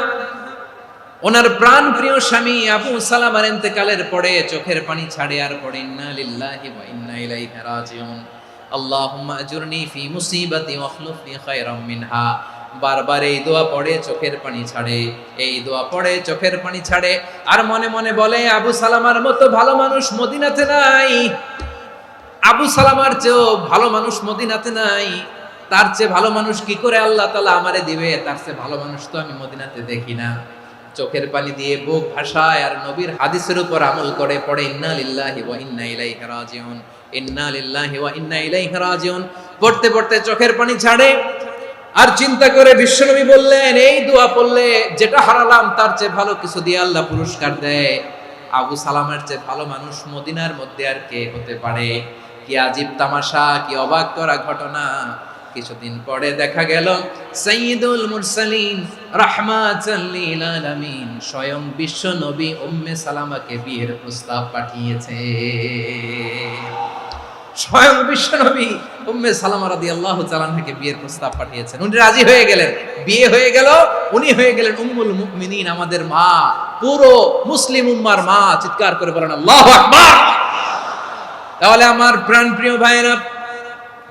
ওনার প্রাণ প্রিয় স্বামী আবু সালামার ইন্তেকালের পরে চোখের পানি ছাড়ে আর পড়ে ইন্না লিল্লাহি ওয়া ইন্না ইলাইহি রাজিউন, আল্লাহুম্মা আজুরনি ফি মুসিবাতি ওয়াখলুফ লি খায়রাম মিনহা। বারবার এই দোয়া পড়ে চোখের পানি ছাড়ে, এই দোয়া পড়ে চোখের পানি ছাড়ে, আর মনে মনে বলে আবু সালামার মতো ভালো মানুষ মদিনাতে নাই, আবু সালামার চেয়েও ভালো মানুষ মদিনাতে নাই, তার চেয়ে ভালো মানুষ কি করে আল্লাহ তাআলা আমারে দিবে, তার চেয়ে ভালো মানুষ তো আমি মদিনাতে দেখি না। চোখের পানি দিয়ে বুক ভাসায় আর নবীর হাদিসের উপর আমল করে পড়ে ইন্না লিল্লাহি ওয়া ইন্না ইলাইহি রাজিউন, ইন্না লিল্লাহি ওয়া ইন্না ইলাইহি রাজিউন। পড়তে পড়তে চোখের পানি ছাড়ে আর চিন্তা করে বিশ্বনবী বললেন, এই দোয়া পড়লে যেটা হারালাম তার চেয়ে ভালো কিছু দিয়ে আল্লাহ পুরস্কার দেয়। আবু সালামের চেয়ে ভালো মানুষ মদিনার মধ্যে আর কে হতে পারে? কি আজীব তামাশা, কি অবাক করা ঘটনা। কিছুদিন পরে দেখা গেল সাইয়্যিদুল মুরসালিন রাহমাতাল লিল আলামিন স্বয়ং বিশ্ব নবী উম্মে সালামাকে বিয়ের প্রস্তাব পাঠিয়েছে। স্বয়ং বিশ্ব নবী উম্মে সালামা রাদিয়াল্লাহু তাআলা আনহাকে বিয়ের প্রস্তাব পাঠিয়েছেন। উনি রাজি হয়ে গেলেন, বিয়ে হয়ে গেল, উনি হয়ে গেলেন উম্মুল মুমিনিন, আমাদের মা, পুরো মুসলিম উম্মার মা। চিৎকার করে বলেন আল্লাহু আকবার। তাহলে আমার প্রাণপ্রিয় ভাইরা,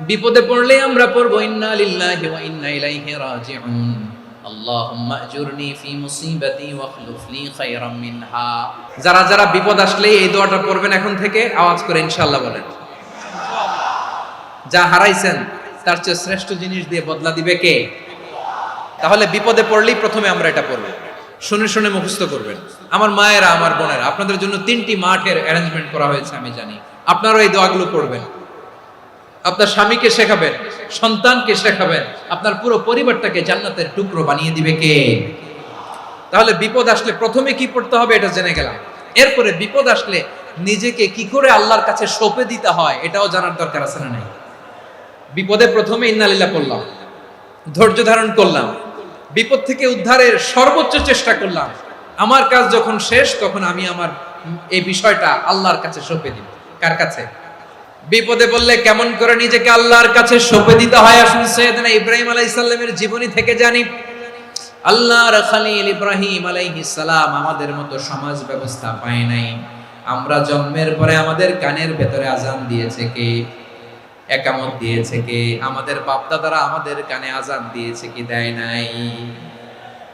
বিপদে পড়লে আমরা পড়বো ইন্না লিল্লাহি ওয়া ইন্না ইলাইহি রাজিউন, আল্লাহুম্মা আজুরনি ফি মুসিবাতি ওয়াখলুফ লি খায়রাম মিনহা। যারা যারা বিপদ আসলে এই দোয়াটা পড়বেন এখন থেকে আওয়াজ করে ইনশাআল্লাহ বলেন। যা হারাইছেন তার চেয়ে শ্রেষ্ঠ জিনিস দিয়ে বদলা দিবে কে? তাহলে বিপদে পড়লেই প্রথমে আমরা এটা পড়ব, শুনে শুনে মুখস্থ করবেন। আমার মায়েরা, আমার বোনেরা, আপনাদের জন্য 3টি মাঠের অ্যারেঞ্জমেন্ট করা হয়েছে, আমি জানি। আপনারা এই দোয়াগুলো পড়বেন, আপনার স্বামীকে শেখাবেন, সন্তানকে শেখাবেন, আপনার পুরো পরিবারটাকে জান্নাতের টুকরো বানিয়ে দিবে কে? তাহলে বিপদ আসলে প্রথমে কি পড়তে হবে এটা জেনে গেলাম। এরপরে বিপদ আসলে নিজেকে কি করে আল্লাহর কাছে সঁপে দিতে হয় এটাও জানার দরকার আছে না নাই? বিপদে প্রথমে ইন্না লিল্লাহ পড়লাম, ধৈর্য ধারণ করলাম, বিপদ থেকে উদ্ধারের সর্বোচ্চ চেষ্টা করলাম। আমার কাজ যখন শেষ তখন আমি আমার এই বিষয়টা আল্লাহর কাছে সঁপে দিব। কার কাছে? বিপদে বললে কেমন করে নিজেকে আল্লাহর কাছে সঁপে দিতে হয় আসুন সাইয়েদনা ইব্রাহিম আলাইহিস সালামের জীবনী থেকে জানি। আল্লাহর খলিল ইব্রাহিম আলাইহিস সালাম আমাদের মতো সমাজ ব্যবস্থা পায় নাই। আমরা জন্মের পরে আমাদের কানের ভেতরে আজান দিয়েছে কে? একামত দিয়েছে কে? আমাদের বাপ-দাদারা আমাদের কানে আজান দিয়েছে কি দেয় নাই?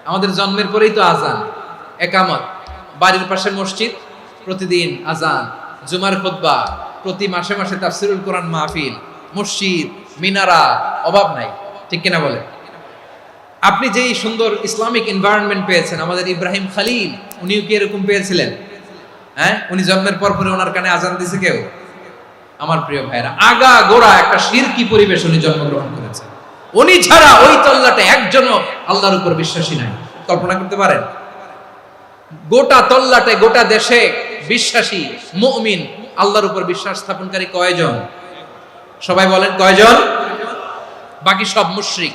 আমাদের জন্মের পরেই তো আজান, একামত, বাড়ির পাশে মসজিদ, প্রতিদিন আজান, জুমার খুতবা, প্রতি মাসে মাসে তাফসীরুল কোরআন মাহফিল, মসজিদ, মিনারা, অভাব নাই। ঠিক কিনা বলে? আপনি যেই সুন্দর ইসলামিক এনভায়রনমেন্ট পেয়েছেন, আমাদের ইব্রাহিম খলিল উনিও কি এরকম পেয়েছিলেন? হ্যাঁ, উনি জন্মের পর পরে ওনার কানে আজান দিয়েছে কেউ? আমার প্রিয় ভাইরা, আগা গোড়া একটা শিরকি পরিবেশ উনি জন্মগ্রহণ করেছেন। উনি ছাড়া ওই তল্লাটে একজনও আল্লাহর উপর বিশ্বাসী নাই। কল্পনা করতে পারেন? গোটা তল্লাটে, গোটা দেশে বিশ্বাসী মুমিন, আল্লাহর উপর বিশ্বাস স্থাপনকারী কয়জন? সবাই বলেন কয়জন? বাকি সব মুশরিক।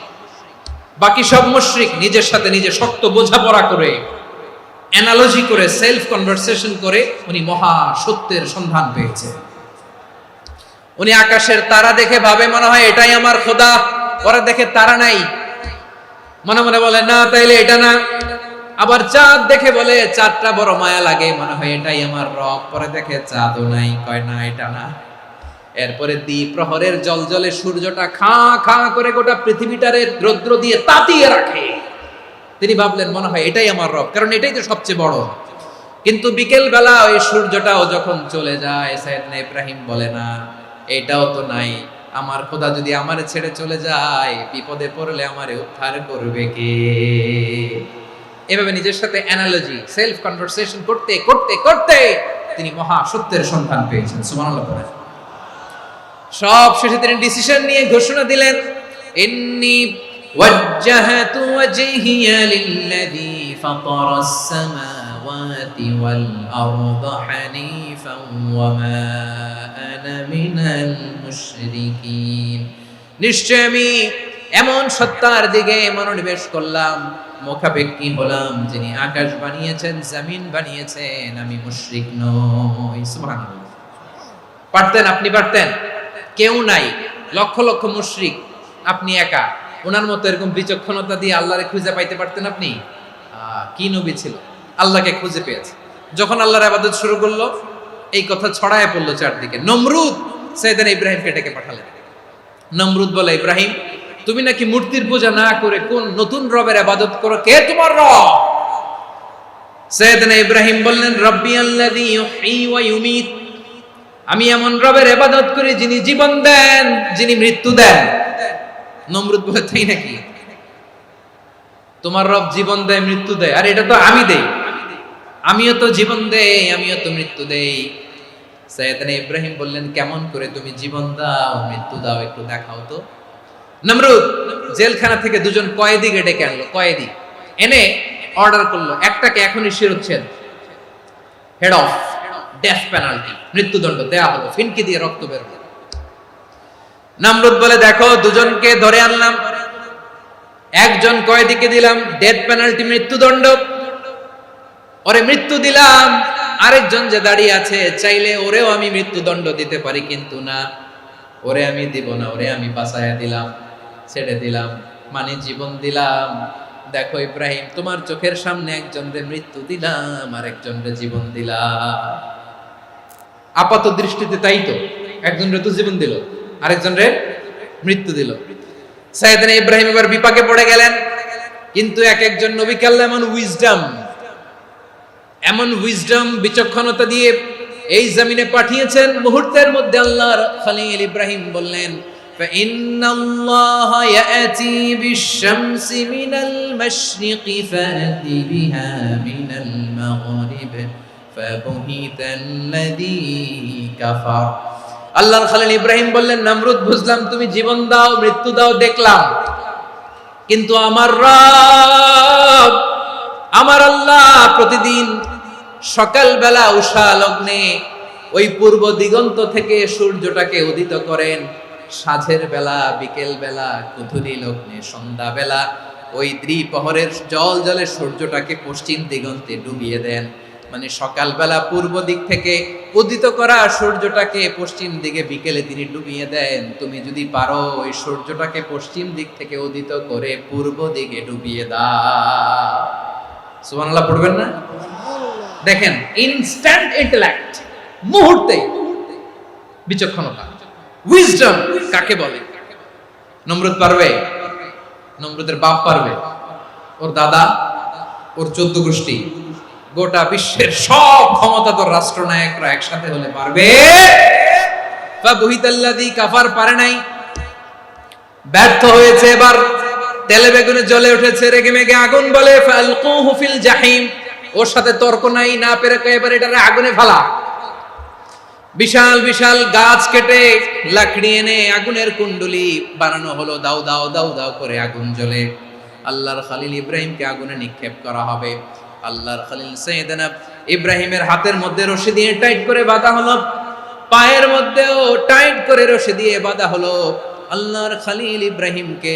বাকি সব মুশরিক নিজের সাথে নিজে শক্ত বোঝাপড়া করে, অ্যানালজি করে, সেলফ কনভারসেশন করে উনি মহা সত্যের সন্ধান পেয়েছে। উনি আকাশের তারা দেখে ভাবে মনে হয় এটাই আমার খোদা, পরে দেখে তারা নাই, মনে মনে বলে না তাইলে এটা না। আবার চাঁদ দেখে বলে চাঁদটা বড় মায়া লাগে, মনে হয় এটাই আমার রব, পরে দেখে চাঁদও নাই, কয় না এটা না। এরপরে দ্বীপ প্রহরের জলজলে সূর্যটা খাঁ খাঁ করে গোটা পৃথিবীটারে রৌদ্র দিয়ে তাতিয়ে রাখে। তিনি ভাবলেন মনে হয় এটাই আমার রব, কারণ এটাই তো সবচেয়ে বড়। কিন্তু বিকেল বেলা ওই সূর্যটাও যখন চলে যায়, সাইয়েদনা ইব্রাহিম বলে না এটাও তো নাই, আমার খোদা যদি আমারে ছেড়ে চলে যায়, বিপদে পড়লে আমারে উদ্ধার করবে কে? এভাবে নিজের সাথে অ্যানালজি, সেলফ কনভারসেশন করতে করতে করতে তিনি মহা সত্যের সন্ধান পেয়েছেন। সুবহানাল্লাহ। সব শেষে তিনি ডিসিশন নিয়ে ঘোষণা দিলেন, ইন্নী ওয়াজ্জাহাতু ওয়াজহিয়া লিল্লাযী ফাতারাস সামাওয়াতি ওয়াল আরদা হানিফান ওয়া মা আনা মিনাল মুশরিকিন। নিশ্চয় আমি এমন সত্তার দিকে মনোনিবেশ করলাম, মুখাপেক্ষী হলাম, যিনি আকাশ বানিয়েছেন, জমিন বানিয়েছেন, আমি মুশরিক নই। সুবহানাল্লাহ। পারতেন? আপনি পারতেন? কেউ নাই, লক্ষ লক্ষ মুশরিক, আপনি একা। ওনার মতো এরকম বিচক্ষণতা দিয়ে আল্লাহরে খুঁজে পাইতে পারতেন আপনি? কি নবী ছিল, আল্লাহকে খুঁজে পেয়েছে। যখন আল্লাহর ইবাদত শুরু করলো, এই কথা ছড়ায় পড়লো চারদিকে। নমরুদ সাইয়েদনা ইব্রাহিমকে ডেকে পাঠালেন। নমরুদ বলে, ইব্রাহিম, তুমি নাকি মূর্তির পূজা না করে কোন নতুন রবের ইবাদত করো, কে তোমার রব? সাইয়েদনা ইব্রাহিম বললেন, রব্বি আল্লাযী ইউহয়ী ওয়া ইউমীত, আমি এমন রবের ইবাদত করি যিনি জীবন দেন, যিনি মৃত্যু দেন। নমরুদ বলে, তাই নাকি? তোমার রব জীবন দেয়, মৃত্যু দেয়, আর এটা তো আমি দেই। আমিও তো জীবন দেই, আমিও তো মৃত্যু দেই। সাইয়েদনা ইব্রাহিম বললেন, কেমন করে তুমি জীবন দাও, মৃত্যু দাও, একটু দেখাও তো। নমরুদ জেলখানা থেকে দুজন কয়েদিকে ডেকে আনলো, কয়েদি এনে অর্ডার করলো, একটাকে এখনই শিরোচ্ছেদ, হেড অফ, ডেথ পেনাল্টি, মৃত্যুদণ্ড দেয়া হলো, ফিনকি দিয়ে রক্ত বের হলো। নমরুদ বলে, দেখো, দুজনকে ধরে আনলাম, একজন কয়েদিকে দিলাম ডেথ পেনাল্টি, মৃত্যুদণ্ড, ওরে মৃত্যু দিলাম। আরেকজন যে দাঁড়িয়ে আছে, চাইলে ওরেও আমি মৃত্যুদণ্ড দিতে পারি, কিন্তু না, ওরে আমি দিব না, ওরে আমি বাঁচায়া দিলাম, ছেড়ে দিলাম, মানে জীবন দিলাম। দেখো ইব্রাহিম, তোমার চোখের সামনে একজনরে মৃত্যু দিলাম, আর একজনরে জীবন দিলাম। আপাত দৃষ্টিতে তাই তো, একজনরে তো জীবন দিল, আরেকজনরে মৃত্যু দিল। সাইয়েদনা ইব্রাহিম এবার বিপাকে পড়ে গেলেন। কিন্তু এক একজন নবীকে আল্লাহ এমন উইজডম, বিচক্ষণতা দিয়ে এই জমিনে পাঠিয়েছেন। মুহূর্তের মধ্যে আল্লাহর খলিল ইব্রাহিম বললেন, ফাইন্নাল্লাহা ইয়াতি বিশ-শামসি মিনাল মাশরিকি ফাতি বিহা মিনাল মাগরিব ফাবুহিতাল্লাযী কাফার। আল্লাহর খলিল ইব্রাহিম বললেন, নমরুদ, বুঝলাম তুমি জীবন দাও, মৃত্যু দাও, দেখলাম, কিন্তু আমার রব, আমার আল্লাহ প্রতিদিন সকালবেলা উষা লগ্নে ওই পূর্ব দিগন্ত থেকে সূর্যটাকে উদিত করেন, সাঁঝের বেলা, বিকেল বেলা, কুথুরি লগ্নে, সন্ধ্যা বেলা ওই দ্বিপ্রহরের জলে সূর্যটাকে পশ্চিম দিগন্তে ডুবিয়ে দেন। মানে সকালবেলা পূর্ব দিক থেকে উদিত করা সূর্যটাকে পশ্চিম দিকে বিকেলে তিনি ডুবিয়ে দেন। তুমি যদি পারো ওই সূর্যটাকে পশ্চিম দিক থেকে উদিত করে পূর্ব দিকে ডুবিয়ে দাও। সুবহানাল্লাহ পড়বেন না? দেখেন, ইনস্ট্যান্ট ইন্টেলেক্ট, মুহূর্তে বিচক্ষণতা, উইজডম কাকে বলে? নমরুদ পারবে? নমরুদের বাপ পারবে? ওর দাদা, ওর 14 গোষ্ঠী, গোটা বিশ্বের সব ক্ষমতাধর রাষ্ট্রনায়করা একসাথে হলে পারবে? ফাবুহিতাল্লাযী কাফার পারে নাই, ব্যর্থ হয়েছে। এবার তেলে বেগুনে জ্বলে উঠেছে, রেগে মেগে আগুন বলে, ফালকুহু ফিল জাহিম। ওর সাথে তর্ক নাই, না পেরে এবার এটারে আগুনে ফেলা। বিশাল বিশাল গাছ কেটে লাকড়ি এনে আগুনের কুণ্ডলি বানানো হলো, দাও দাও দাও দাও করে আগুন জ্বলে। আল্লাহর খলিল ইব্রাহিমকে আগুনে নিক্ষেপ করা হবে। আল্লাহর খলিল সাইয়েদনা ইব্রাহিমের হাতের মধ্যে রশি দিয়ে টাইট করে বাঁধা হলো, পায়ের মধ্যেও টাইট করে রশি দিয়ে বাঁধা হলো। আল্লাহর খলিল ইব্রাহিমকে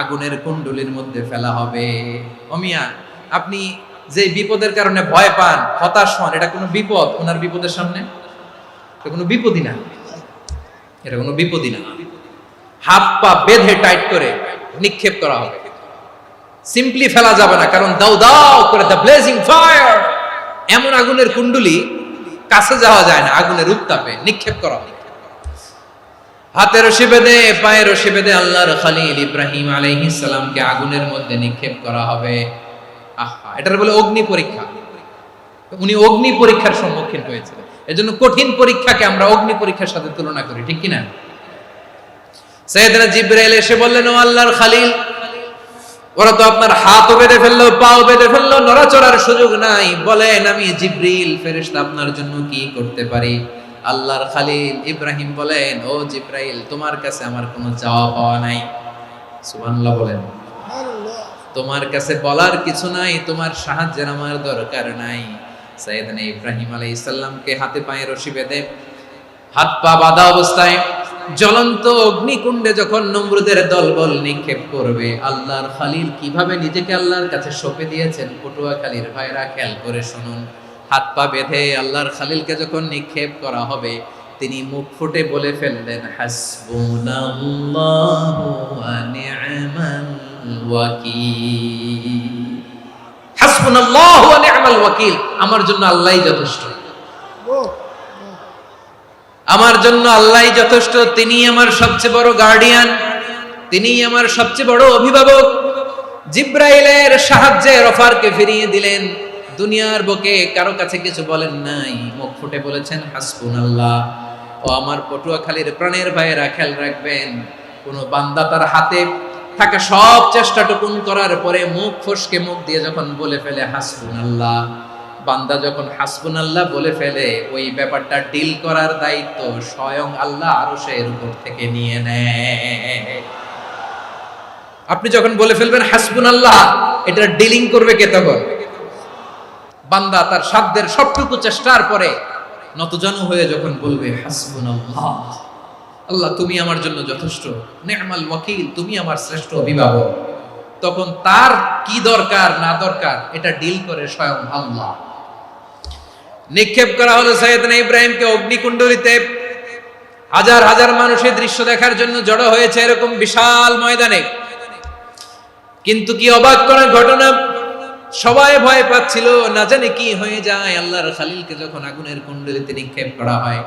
আগুনের কুণ্ডলির মধ্যে ফেলা হবে। ওমিয়া, আপনি যে বিপদের কারণে ভয় পান, হতাশ হন, এটা কোনো বিপদ? ওনার বিপদের সামনে এটা কোনো বিপদই না, এটা কোনো বিপদই না। হাত পা বেঁধে টাইট করে নিক্ষেপ করা হবে, সিম্পলি ফেলা যাবে না, কারণ দাও দাও করে দ্য ব্লেজিং ফায়ার, এমন আগুনের কুণ্ডলি, কাছে যাওয়া যায় না, আগুনের উত্তাপে নিক্ষেপ করা হবে। হাতে রশি বেঁধে, পায়ে রশি বেঁধে আল্লাহর খলিল ইব্রাহিম আলাইহিস সালামকে আগুনের মধ্যে নিক্ষেপ করা হবে। আহা, এটার বলে অগ্নি পরীক্ষা। উনি অগ্নি পরীক্ষার সম্মুখীন হয়েছিলেন। এজন্য কঠিন পরীক্ষাকে আমরা অগ্নি পরীক্ষার সাথে তুলনা করি, ঠিক কি না? সাইয়েদনা জিবরাইল এসে বললেন, ও আল্লাহর খলিল, ওরা তো আপনার হাতও বেঁধে ফেললো, পাও বেঁধে ফেললো, নড়াচড়ার সুযোগ নাই, বলেন আমি জিবরিল ফেরেশতা আপনার জন্য কি করতে পারি? আল্লাহর খলিল ইব্রাহিম বলেন, ও জিবরাইল, তোমার কাছে আমার কোনো চাওয়া পাওয়া নাই। সুবহানাল্লাহ বলেন। তোমার কাছে বলার কিছু নাই, তোমার সাহায্যের আমার দরকার নাই। সাইয়েদনা ইব্রাহিম আলাইহিস সালামকে হাতে পায়ে রশি বেঁধে, হাত পা বাঁধা অবস্থায় জ্বলন্ত অগ্নিকুণ্ডে যখন নমরুদের দলবল নিক্ষেপ করবে, আল্লাহর খলিল কিভাবে নিজেকে আল্লাহর কাছে সঁপে দিয়েছেন পটুয়াখালীর ভাইরা খেয়াল করে শুনুন। হাত পা বেঁধে আল্লাহর খলিলকে যখন নিক্ষেপ করা হবে, তিনি মুখ ফুটে বলে ফেললেন, হাসবুনাল্লাহু ওয়া নি'মাল ওয়াকিল। হাসবুনাল্লাহু ওয়া নি'মাল ওয়াকিল, আমার জন্য আল্লাহই যথেষ্ট, আমার জন্য আল্লাহই যথেষ্ট। তিনি আমার সবচেয়ে বড় গার্ডিয়ান, তিনি আমার সবচেয়ে বড় অভিভাবক। জিব্রাইলের সাহায্যে রফারকে ফিরিয়ে দিলেন। দুনিয়ার বুকে কারো কাছে কিছু বলেন নাই, মুখ ফুটে বলেছেন হাসবুনাল্লাহ। ও আমার পটুয়াখালীর প্রাণের ভাইয়েরা, খেয়াল রাখবেন, কোন বান্দা তার হাতে থাকা সব চেষ্টাটুকুন করার পরে মুখ ফসকে মুখ দিয়ে যখন বলে ফেলে হাসবুনাল্লাহ, বান্দা যখন হাসবুনাল্লাহ বলে ফেলে, ওই ব্যাপারটা ডিল করার দায়িত্ব স্বয়ং আল্লাহ আরশের উপর থেকে নিয়ে নেয়। আপনি যখন বলে ফেলবেন হাসবুনাল্লাহ, এটা ডিলিং করবে কে তখন? বান্দা তার সাধ্যের সবটুকু চেষ্টার পরে নতজানু হয়ে যখন বলবে হাসবুনাল্লাহ, আল্লাহ তুমি আমার জন্য যথেষ্ট, নি'মাল ওয়াকিল, তুমি আমার শ্রেষ্ঠ অভিভাবক, তখন তার কি দরকার না দরকার এটা ডিল করে স্বয়ং আল্লাহ। নিক্ষেপ করা হলো সাইয়েদনা ইব্রাহিমকে অগ্নিকুণ্ডলিতে। হাজার হাজার মানুষের দৃশ্য দেখার জন্য জড়ো হয়েছে এরকম বিশাল ময়দানে। কিন্তু কি অবাক করার ঘটনা, সবাই ভয় পাচ্ছিল, না জানে কি হয়ে যায়। আল্লাহর খলিলকে যখন আগুনের কুণ্ডলিতে নিক্ষেপ করা হয়,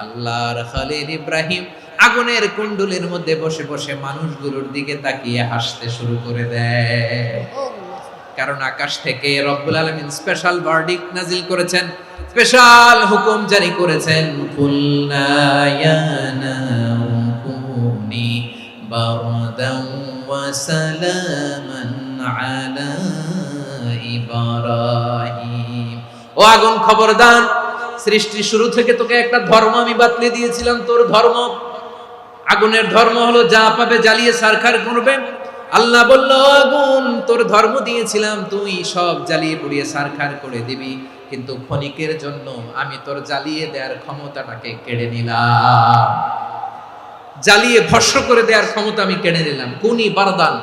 আল্লাহর খলিল ইব্রাহিম আগুনের কুণ্ডলীর মধ্যে বসে বসে মানুষগুলোর দিকে তাকিয়ে হাসতে শুরু করে দেয়। কারণ আকাশ থেকে রব্বুল আলামিন স্পেশাল ভার্ডিক্ট নাজিল করেছেন, স্পেশাল হুকুম জারি করেছেন, কুলনা ইয়া নারু কুনি বারদান ওয়া সালামান আলা ইব্রাহিম। ও আগুন, খবরদার, সৃষ্টি শুরু থেকে তোকে একটা ধর্ম আমি বাতলে দিয়েছিলাম। তোর ধর্ম, আগুনের ধর্ম হলো যা পাবে জ্বালিয়ে ছারখার করবে। আল্লাহ বলল, আগুন, তোর ধর্ম দিয়েছিলাম, তুই সব জ্বালিয়ে পুড়িয়ে ছারখার করে দিবি, কিন্তু ক্ষণিকের জন্য আমি তোর জ্বালিয়ে দেওয়ার ক্ষমতাটাকে কেড়ে নিলাম, জ্বালিয়ে ভস্ম করে দেওয়ার ক্ষমতা আমি কেড়ে নিলাম। কুনি বারদান,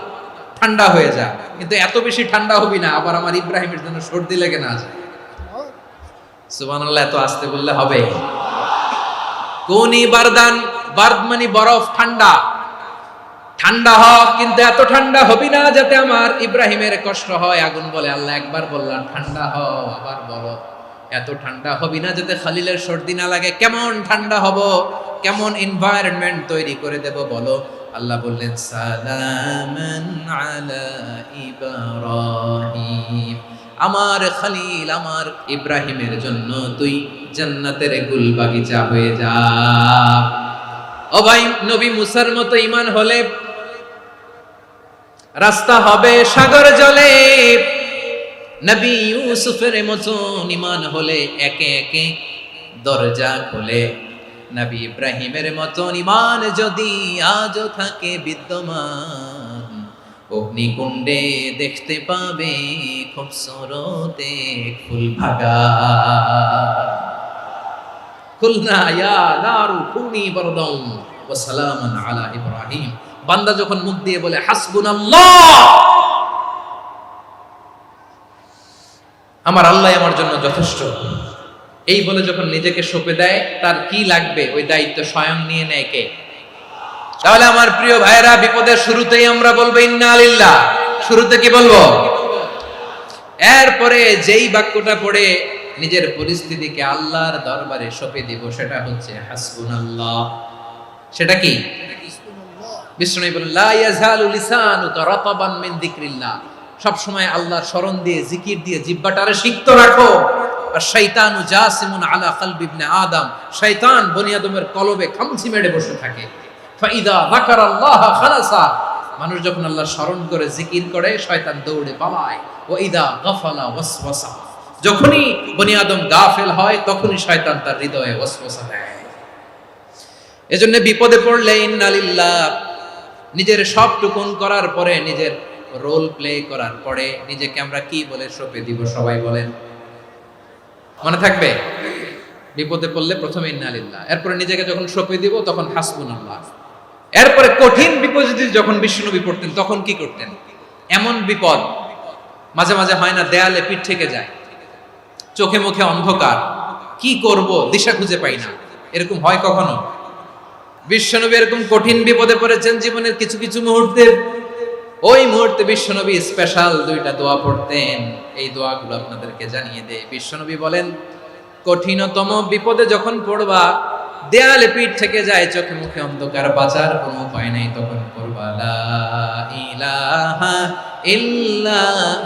ঠান্ডা হয়ে যা, কিন্তু এত বেশি ঠান্ডা হবি না আবার আমার ইব্রাহিমের জন্য সর্দি লেগে না যায়। সুবহানাল্লাহ, এত আস্তে বললে হবে? কুনি বারদান, বারদ মানে বরফ, ঠান্ডা, ঠান্ডা হ, কিন্তু এত ঠান্ডা হবি না যাতে আমার ইব্রাহিমের কষ্ট হয়। আগুন বলে, আল্লাহ একবার বললাম ঠান্ডা হ, আবার বলো এত ঠান্ডা হবি না যাতে খলিলের সর্দি না লাগে। কেমন ঠান্ডা হব, কেমন এনভায়রনমেন্ট তৈরি করে দেব বলো? আল্লাহ বললেন, সালামান আলা ইব্রাহিম, আমার খলিল, আমার ইব্রাহিমের জন্য তুই জান্নাতের গুল বাগিচা হয়ে যা। ও ভাই, নবী মুসার মতো ঈমান হলে রাস্তা হবে সাগর জলে, নবী ইউসুফের মতো ঈমান হলে একে একে দরজা খোলে। নবী ইব্রাহিমের মতো ঈমান যদি আজও থাকে বিদ্যমান, অগ্নিকুণ্ডে দেখতে পাবে খুবসুরতে ফুল ভাগা। কুলনা ইয়া নারু কুনি বারদান ওয়া সালামান আলা ইব্রাহিম। বান্দা যখন মুখ দিয়ে বলে হাসবুনাল্লাহ, আমার আল্লাহ আমার জন্য যথেষ্ট, এই বলে যখন নিজেকে সঁপে দেয়, তার কি লাগবে ওই দায়িত্ব স্বয়ং নিয়ে নেয় কে? তাহলে আমার প্রিয় ভাইয়েরা, বিপদের শুরুতেই আমরা বলবো ইন্না লিল্লাহ। শুরুতে কি বলবো? এরপরে যেই বাক্যটা পড়ে নিজের পরিস্থিতিকে আল্লাহর দরবারে সঁপে দিব, সেটা হচ্ছে হাসবুনাল্লাহ। সেটা কি? বিষ্ণু বলেন, লা ইয়াজালু লিসানুকা রাতাবান মিন যিকরিল্লাহ, সব সময় আল্লাহর স্মরণ দিয়ে, জিকির দিয়ে জিহ্বাটারে সিক্ত রাখো। আর শয়তানু জাসিমুন আলা কলবি ইবনে আদম, শয়তান বনি আদমের কলবে খামচি মেরে বসে থাকে। ফাইদা যাকারাল্লাহ খালাসা, মানুষ যখন আল্লাহর স্মরণ করে জিকির করে, শয়তান দৌড়ে পালায়। ওয়া ইদা গাফালা ওয়াসওয়াসা, যখনই বনি আদম গাফেল হয়, তখনই শয়তান তার হৃদয়ে ওয়াসওয়াসা দেয়। এজন্য বিপদে পড়লে ইন্না লিল্লাহ, নিজের সবটুকুন করার পরে, নিজের রোল প্লে করার পরে নিজেকে আমরা কি বলে সঁপে দিব? সবাই বলেন, মনে থাকবে? বিপদে পড়লে প্রথমে ইন্না লিল্লাহ, এরপরে নিজেকে যখন সঁপে দিব তখন হাসবুনাল্লাহ। এরপরে কঠিন বিপদে যখন বিশ্বনবী পড়তেন তখন কি করতেন? এমন বিপদ মাঝে মাঝে হয় না, দেয়ালে পিঠ থেকে যায়, চোখে মুখে অন্ধকার, কি করব দিশা খুঁজে পাই না, এরকম হয় কখনো? বিশ্বনবী এরকম কঠিন বিপদে পড়েছেন জীবনের কিছু কিছু মুহূর্তে। ওই মুহূর্তে বিশ্বনবী স্পেশাল দুইটা দোয়া পড়তেন। এই দোয়াগুলো আপনাদেরকে জানিয়ে দেয়। বিশ্বনবী বলেন, কঠিনতম বিপদে যখন পড়বা, দেয়ালে পিঠ থেকে যায়, চোখে মুখে অন্ধকার, বাঁচার কোনো উপায় নাই, তখন পড়বা লা ইলাহা ইল্লা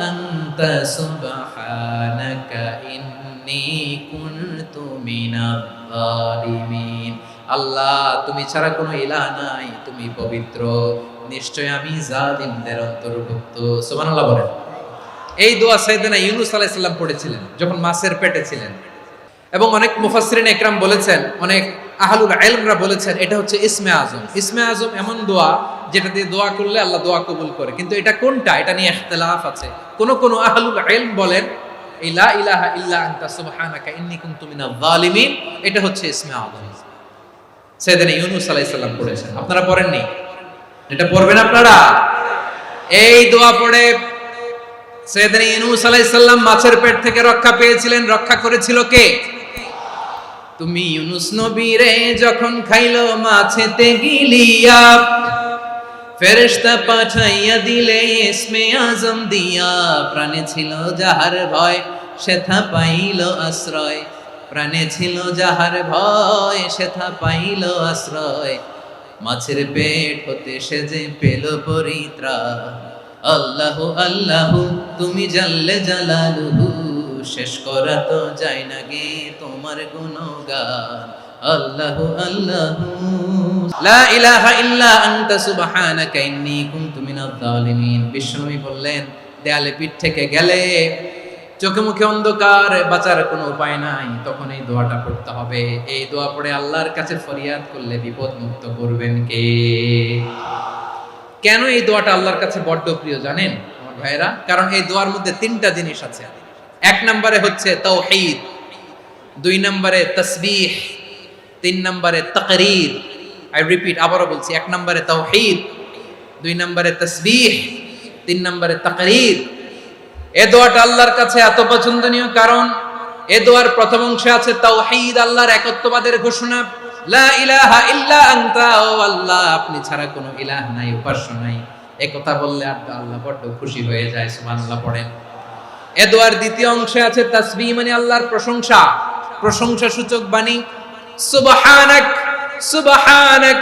আনতা সুবহানাকা ইন্নী কুনতু মিনাজ জালিমিন। আল্লাহ, তুমি ছাড়া কোনো ইলাহ নাই, তুমি পবিত্র, নিশ্চয় আমি জালিমদের অন্তর্ভুক্ত। সুবহানাল্লাহ বলেন। এই দোয়া সাইয়েদনা ইউনূস আলাইহিস সালাম পড়েছিলেন যখন মাছের পেটে ছিলেন। এবং অনেক মুফাসসিরিন ইকরাম বলেছেন, অনেক আহলুল ইলমরা বলেছেন, এটা হচ্ছে ইসমে আজম। ইসমে আজম এমন দোয়া যেটা দিয়ে দোয়া করলে আল্লাহ দোয়া কবুল করে, কিন্তু এটা কোনটা এটা নিয়ে ইখতিলাফ আছে। কোন কোন আহলুল ইলম বলেন এই লা ইলাহা ইল্লা আনতা সুবহানাকা ইন্নী কুনতু মিনাজ জালিমিন, এটা হচ্ছে ইসমে আজম। সাইয়েদনা ইউনূস আলাইহিস সালাম পড়েছেন, আপনারা পড়েননি? এটা পড়বেন আপনারা। এই দোয়া পড়ে সাইয়েদনা ইউনূস আলাইহিস সালাম মাছের পেট থেকে রক্ষা পেয়েছিলেন। রক্ষা করেছিল কে? তুমি ইউনূস নবী রে যখন খাইলো মাছেতে গিলিয়া, ফেরেশতা পাঠাইয়া দিলে ইসমে আজম দিয়া, প্রাণে ছিল যাহার ভয় সেথা পাইল আশ্রয়, প্রাণে ছিল যাহার ভয় সেথা পাইল আশ্রয়, মাছের পেট হতে সে যে পেল পরিত্রাণ। আল্লাহু আল্লাহু তুমি জাল্লে জালালুহু, শেষ করা তো যায় না গে তোমার গুণগান। আল্লাহু আল্লাহু লা ইলাহা ইল্লা আনতা সুবহানাকা ইন্নী কুনতু মিনাজ জালিমিন। বিশ্বনবী বললেন, দেয়ালে পিঠ থেকে গেলে, চোখে মুখে অন্ধকার, বাঁচার কোনো উপায় নাই, তখন এই দোয়াটা পড়তে হবে। এই দোয়া পড়ে আল্লাহর কাছে ফরিয়াদ করলে বিপদ মুক্ত করবেন কে? কেন এই দোয়াটা আল্লাহর কাছে বড্ড প্রিয় জানেন আমার ভাইরা? কারণ এই দোয়ার মধ্যে তিনটা জিনিস আছে। এক নম্বরে হচ্ছে তাওহীদ, দুই নম্বরে তাসবিহ, তিন নম্বরে তাকরীর। আই রিপিট, আবারও বলছি, এক নম্বরে তাওহীদ, দুই নম্বরে তাসবিহ, তিন নম্বরে তাকরীর। এই দোয়াটা আল্লাহর কাছে এত পছন্দনীয় কারণ এই দোয়ার প্রথম অংশে আছে তাওহীদ, আল্লাহর একত্ববাদের ঘোষণা। লা ইলাহা ইল্লা আনতা, ও আল্লাহ আপনি ছাড়া কোনো ইলাহ নাই, উপাস্য নাই, এই কথা বললে আল্লাহ বড্ড খুশি হয়ে যায়। সুবহানাল্লাহ পড়েন। এই দোয়ার দ্বিতীয় অংশে আছে তাসবিহ, মানে আল্লাহর প্রশংসা, প্রশংসা সূচক বাণী। সুবহানাক সুবহানাক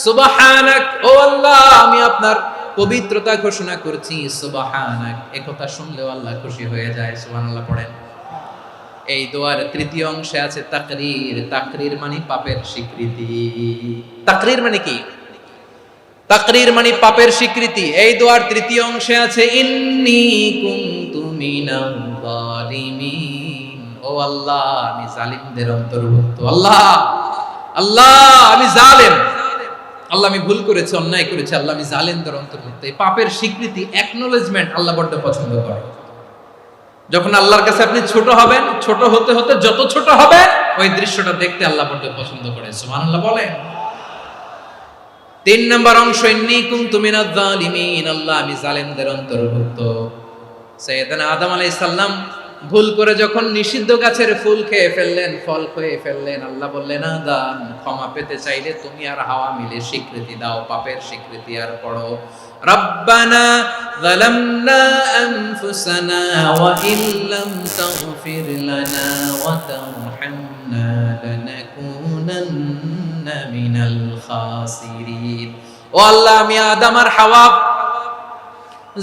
সুবহানাক, ও আল্লাহ আমি আপনার পবিত্রতা ঘোষণা করছি। সুবহানাক, এই কথা শুনলেও আল্লাহ খুশি হয়ে যায়। সুবহানাল্লাহ পড়েন। এই দোয়ার তৃতীয় অংশে আছে তাকরীর, তাকরীর মানে পাপের স্বীকৃতি। তাকরীর মানে কি? তাকরীর মানে পাপের স্বীকৃতি। এই দোয়ার তৃতীয় অংশে আছে ইন্নী কুনতু মিনাজ জালিমিন, ও আল্লাহ আমি জালিমদের অন্তর্ভুক্ত। আল্লাহ আল্লাহ আমি জালেম, আল্লাহ আমি ভুল করেছি, অন্যায় করেছি, আল্লাহ আমি জালেমদের অন্তর্ভুক্ত। এই পাপের স্বীকৃতি, অ্যাকনোলেজমেন্ট আল্লাহ বড্ড পছন্দ করে। যখন আল্লাহর কাছে আপনি ছোট হবেন, ছোট হতে হতে যত ছোট হবে, ওই দৃশ্যটা দেখতে আল্লাহ বড্ড পছন্দ করে। সুবহানাল্লাহ বলেন। তিন নম্বর অংশ ইন্নী কুনতু মিনাজ জালিমিন, আল্লাহ আমি জালেমদের অন্তর্ভুক্ত। সাইয়েদনা আদম আলাইহিস সালাম ভুল করে যখন নিষিদ্ধ গাছের ফুল খেয়ে ফেললেন, ফল খেয়ে ফেললেন, আল্লাহ বললেন আদম ক্ষমা পেতে চাইলে তুমি আর হাওয়া মিলে স্বীকৃতি দাও, পাপের স্বীকৃতি। আর পড়ো রব্বানা যালামনা আনফুসানা ওয়া ইল্লাম তাগফির লানা ওয়া তারহামনা লানাকুনান্না মিনাল খাসিরিন। ও আল্লাহ আমি আদম আর হাওয়া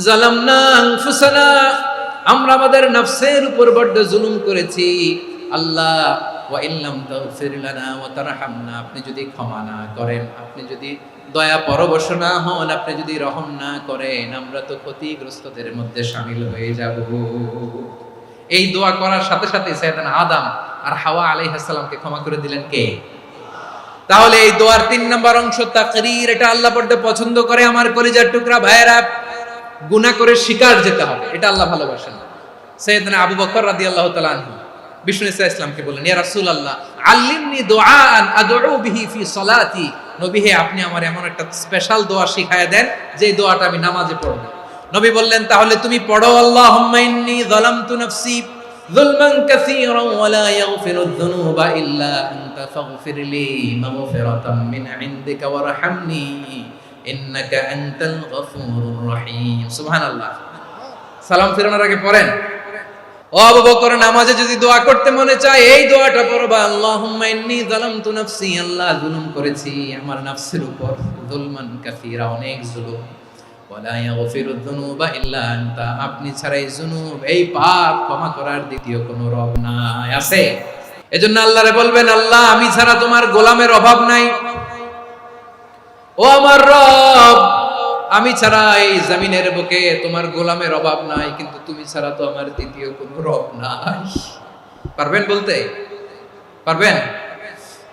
যালামনা আনফুসানা, আমরা আমাদের নফসের উপর বড্ড জুলুম করেছি। আল্লাহ ওয়া ইল্লাম তাগফির লানা ওয়া তারহামনা, আপনি যদি ক্ষমা না করেন, আপনি যদি দয়া পরবশ না হন, আপনি যদি রহম না করেন, আমরা তো ক্ষতিগ্রস্তদের মধ্যে শামিল হয়ে যাব। এই দোয়া করার সাথে সাথে সাইয়েদনা আদম আর হাওয়া আলাইহিস সালামকে ক্ষমা করে দিলেন কে? তাহলে এই দোয়ার ৩ নম্বর অংশ তাকরীর, এটা আল্লাহ বড্ড পছন্দ করে। আমার কলিজার টুকরা ভাইয়েরা, গুনাহ করে শিকার যেতে হবে, এটা আল্লাহ ভালোবাসেন। সাইয়েদনা আবু বকর রাদিয়াল্লাহু তাআলা আনহু বিষ্ণু ঈসা ইসলামকে বললেন, ইয়া রাসূলুল্লাহ আল্লিমনি দুআআন আদউ বিহি ফি সলাতি। নবী হে, আপনি আমার এমন একটা স্পেশাল দোয়া শিখায়া দেন যে দোয়াটা আমি নামাজে পড়ব। নবী বললেন, তাহলে তুমি পড়ো, আল্লাহুম্মা ইন্নী যালামতু নাফসি যুলমান কাসীরান ওয়া লা ইয়াগফিরুয যুনুবা ইল্লা আনতা ফাগফিরলি মাগফিরাতাম মিন ইনদিকা ওয়ারহামনি ইন্নাকা আনতাল গফুরুর রহিম। সুবহানাল্লাহ। সালাম ফিরানোর আগে পড়েন। ও আবু বকর, নামাজে যদি দোয়া করতে মনে চায় এই দোয়াটা পড়বা, আল্লাহুম্মা ইন্নী যালামতু নাফসি, আল্লাহ জুলুম করেছি আমার নফসের উপর, যুলমান কাসীরা, অনেক জুলুম, ওয়া লা ইয়াগফিরুয যুনুবা ইল্লা আনতা, আপনি ছাড়া এই জুনুব, এই পাপ ক্ষমা করার দ্বিতীয় কোনো রব নাই। আছে? এজন্য আল্লাহরে বলবেন, আল্লাহ আমি ছাড়া তোমার গোলামের অভাব নাই, ও আমার রব আমি ছাড়া এই জমিনের বুকে তোমার গোলামের অভাব নাই, কিন্তু তুমি ছাড়া তো আমার দ্বিতীয় কোনো রব নাই। পারবেন বলতে? পারবেন?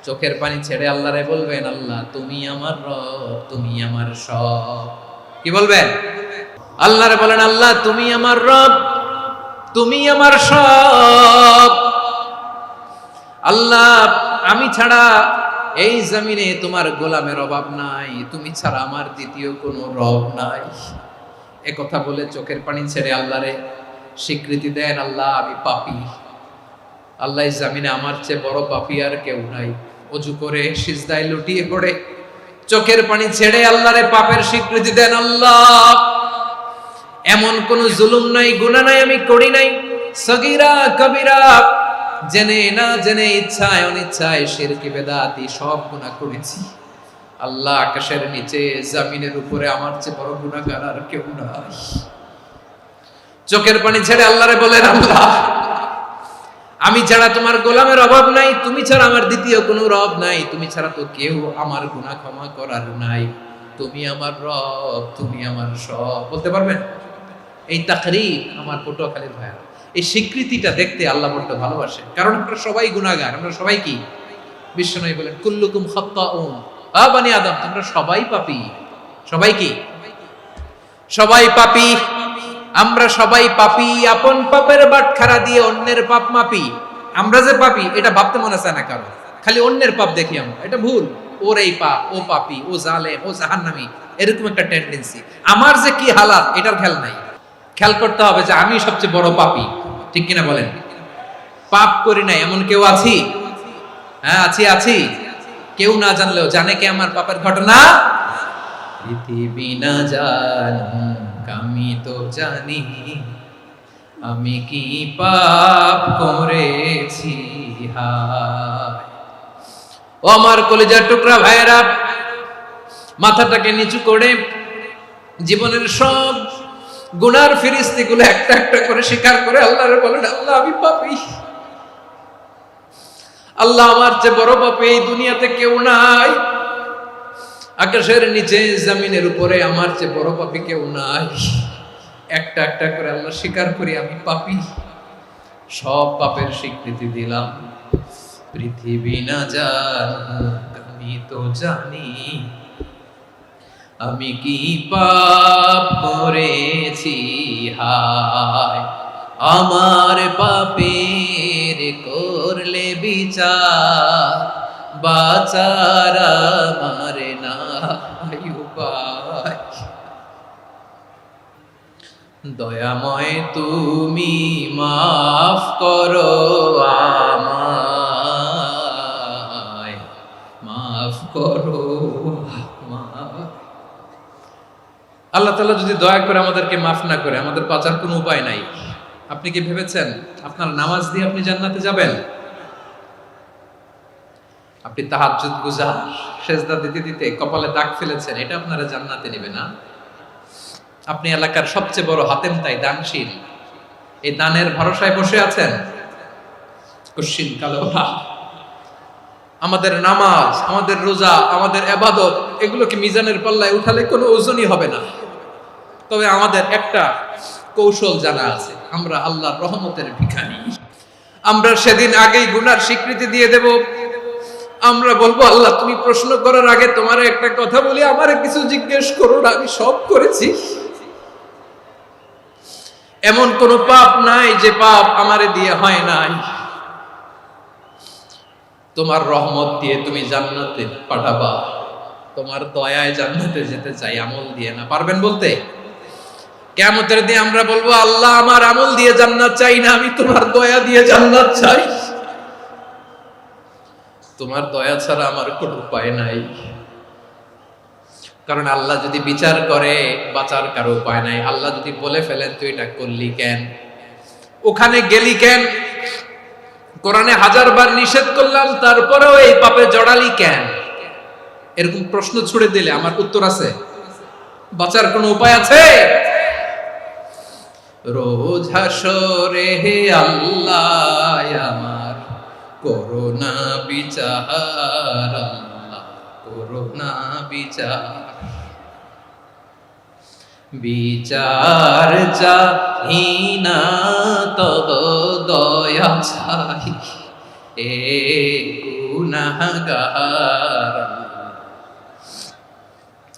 চোখের পানি ছেড়ে আল্লাহরে বলবেন, আল্লাহ তুমি আমার রব, তুমি আমার সব। কি বলবেন? আল্লাহরে বলেন, আল্লাহ তুমি আমার রব, তুমি আমার সব। আল্লাহ আমি ছাড়া এই জমিনে তোমার গোলামের অভাব নাই, তুমি ছাড়া আমার দ্বিতীয় কোনো রব নাই। এ কথা বলে চোখের পানি ছেড়ে আল্লাহরে স্বীকৃতি দেন, আল্লাহ আমি পাপী, আল্লাহ এই জমিনে আমার চেয়ে বড় পাপী আর কেউ নাই। ওযু করে সিজদায় লুটিয়ে পড়ে চোখের পানি ছেড়ে আল্লাহরে পাপের স্বীকৃতি দেন, আল্লাহ এমন কোন জুলুম নাই, গুনাহ নাই আমি করি নাই, সগীরা কবিরা, জেনে না জেনে, ইচ্ছায় অনিচ্ছায়, শিরকি বেদাতি সব গুনাহ করেছি। আল্লাহ আকাশের নিচে জমিনের উপরে আমার চেয়ে বড় গুনাহগার আর কেউ নাই। চোখের পানি ছেড়ে আল্লাহরে বলেন, আল্লাহ আমি ছাড়া তোমার গোলামের অভাব নাই, তুমি ছাড়া আমার দ্বিতীয় কোনো রব নাই, তুমি ছাড়া তো কেউ আমার গুনাহ ক্ষমা করার নাই, তুমি আমার রব, তুমি আমার সব। বলতে পারবেন? এই তাকরীর আমার পটুয়াখালীর ভাইয়া, এই স্বীকৃতিটা দেখতে আল্লাহ বড্ড ভালোবাসে, কারণ আমরা সবাই গুনাহগার, আমরা সবাই কি? বিশ্বনবী বলেন, কুল্লুকুম খাত্তাউন, আ বানি আদম তোমরা সবাই পাপী। সবাই কি? সবাই পাপী। আমরা সবাই পাপী, আপন পাপের বাটখারা দিয়ে অন্যের পাপ মাপি। আমরা যে পাপী এটা ভাবতে মনে চায় না কারো, খালি অন্যের পাপ দেখি আমরা, এটা ভুল। ওর এই পাপ, ও পাপী, ও জালেম, ও জাহান্নামী, এরকম একটা টেন্ডেন্সি। আমার যে কি হালাত এটার খেয়াল নাই। খেয়াল করতে হবে যে আমি সবচেয়ে বড় পাপী, ঠিক কিনা বলেন? পাপ করি না এমন কেউ আছি? হ্যাঁ আছি। কেউ না জানলেও জানে কে আমার পাপের ঘটনা? পৃথিবী না জানুক আমি তো জানি, আমি কি পাপ করেছি হায়। ও আমার কলিজার টুকরা ভাইয়েরা, মাথাটাকে নিচু করে জীবনের সব গুনার ফিরিস্তিগুলো একটা একটা করে স্বীকার করে আল্লাহরে বলেন, আল্লাহ আমি পাপী, আল্লাহ আমার চেয়ে বড় পাপী এই দুনিয়াতে কেউ নাই, আকাশের নিচে জমিনের উপরে আমার চেয়ে বড় পাপী কেউ নাই। একটা একটা করে আল্লাহ স্বীকার করি আমি পাপী, সব পাপের স্বীকৃতি দিলাম। পৃথিবী না জানুক আমি তো জানি, আমি কি পাপ করেছি হায়। আমার পাপের করলে বিচার, বাঁচার আমার নাই উপায়। দয়াময় তুমি মাফ করো আমায়, মাফ করো আমায়। আল্লাহ তাআলা যদি দয়া করে আমাদেরকে মাফ না করে, আমাদের বাঁচার কোনো উপায় নাই। আপনি কি ভেবেছেন আপনার নামাজ দিয়ে আপনি জান্নাতে যাবেন? আপনি তাহাজ্জুদ গুজার, সেজদা দিতে দিতে কপালে দাগ ফেলেছেন, এটা আপনারা জান্নাতে নেবে না। আপনি এলাকার সবচেয়ে বড় হাতেম তাই দানশীল, এই দানের ভরসায় বসে আছেন, কশিন কালো না। আমাদের নামাজ, আমাদের রোজা, আমাদের ইবাদত, এগুলোকে মিজানের পাল্লায় উঠালে কোনো ওজনই হবে না। তবে আমাদের একটা কৌশল জানা আছে, আমরা আল্লাহর রহমতের ভিখারি। আমরা সেদিন আগেই গুনার স্বীকৃতি দিয়ে দেব। আমরা বলবো, আল্লাহ তুমি প্রশ্ন করার আগে তোমার একটা কথা বলি, আমারে কিছু জিজ্ঞেস করো না, আমি সব করেছি। এমন কোন পাপ নাই যে পাপ আমারে দিয়ে হয় নাই। তোমার রহমত দিয়ে তুমি জান্নাতে পাঠাবা, তোমার দয়ায় জান্নাতে যেতে চাই, আমল দিয়ে না। পারবেন বলতে? কিয়ামতের দিন আমরা বলবো, আল্লাহ আমার আমল দিয়ে জান্নাত চাই না, আমি তোমার দয়া দিয়ে জান্নাত চাই। তোমার দয়া ছাড়া আমার কোনো উপায় নাই। কারণ আল্লাহ যদি বিচার করে বাঁচার কারো উপায় নাই। আল্লাহ যদি বলে ফেলেন তুই এটা করলি কেন, ওখানে গেলি কেন, কোরআনে 1000 বার নিষেধ করলাম তারপরেও এই পাপে জড়ালি কেন, এরকম প্রশ্ন ছুড়ে দিলে আমার উত্তর আছে? বাঁচার কোনো উপায় আছে? রোজ হাসরে হে আল্লাহ আমার করোনা বিচার, আল্লাহ করোনা বিচার, বিচার চাহি না তব দয়া চাই, এ গুনাহগার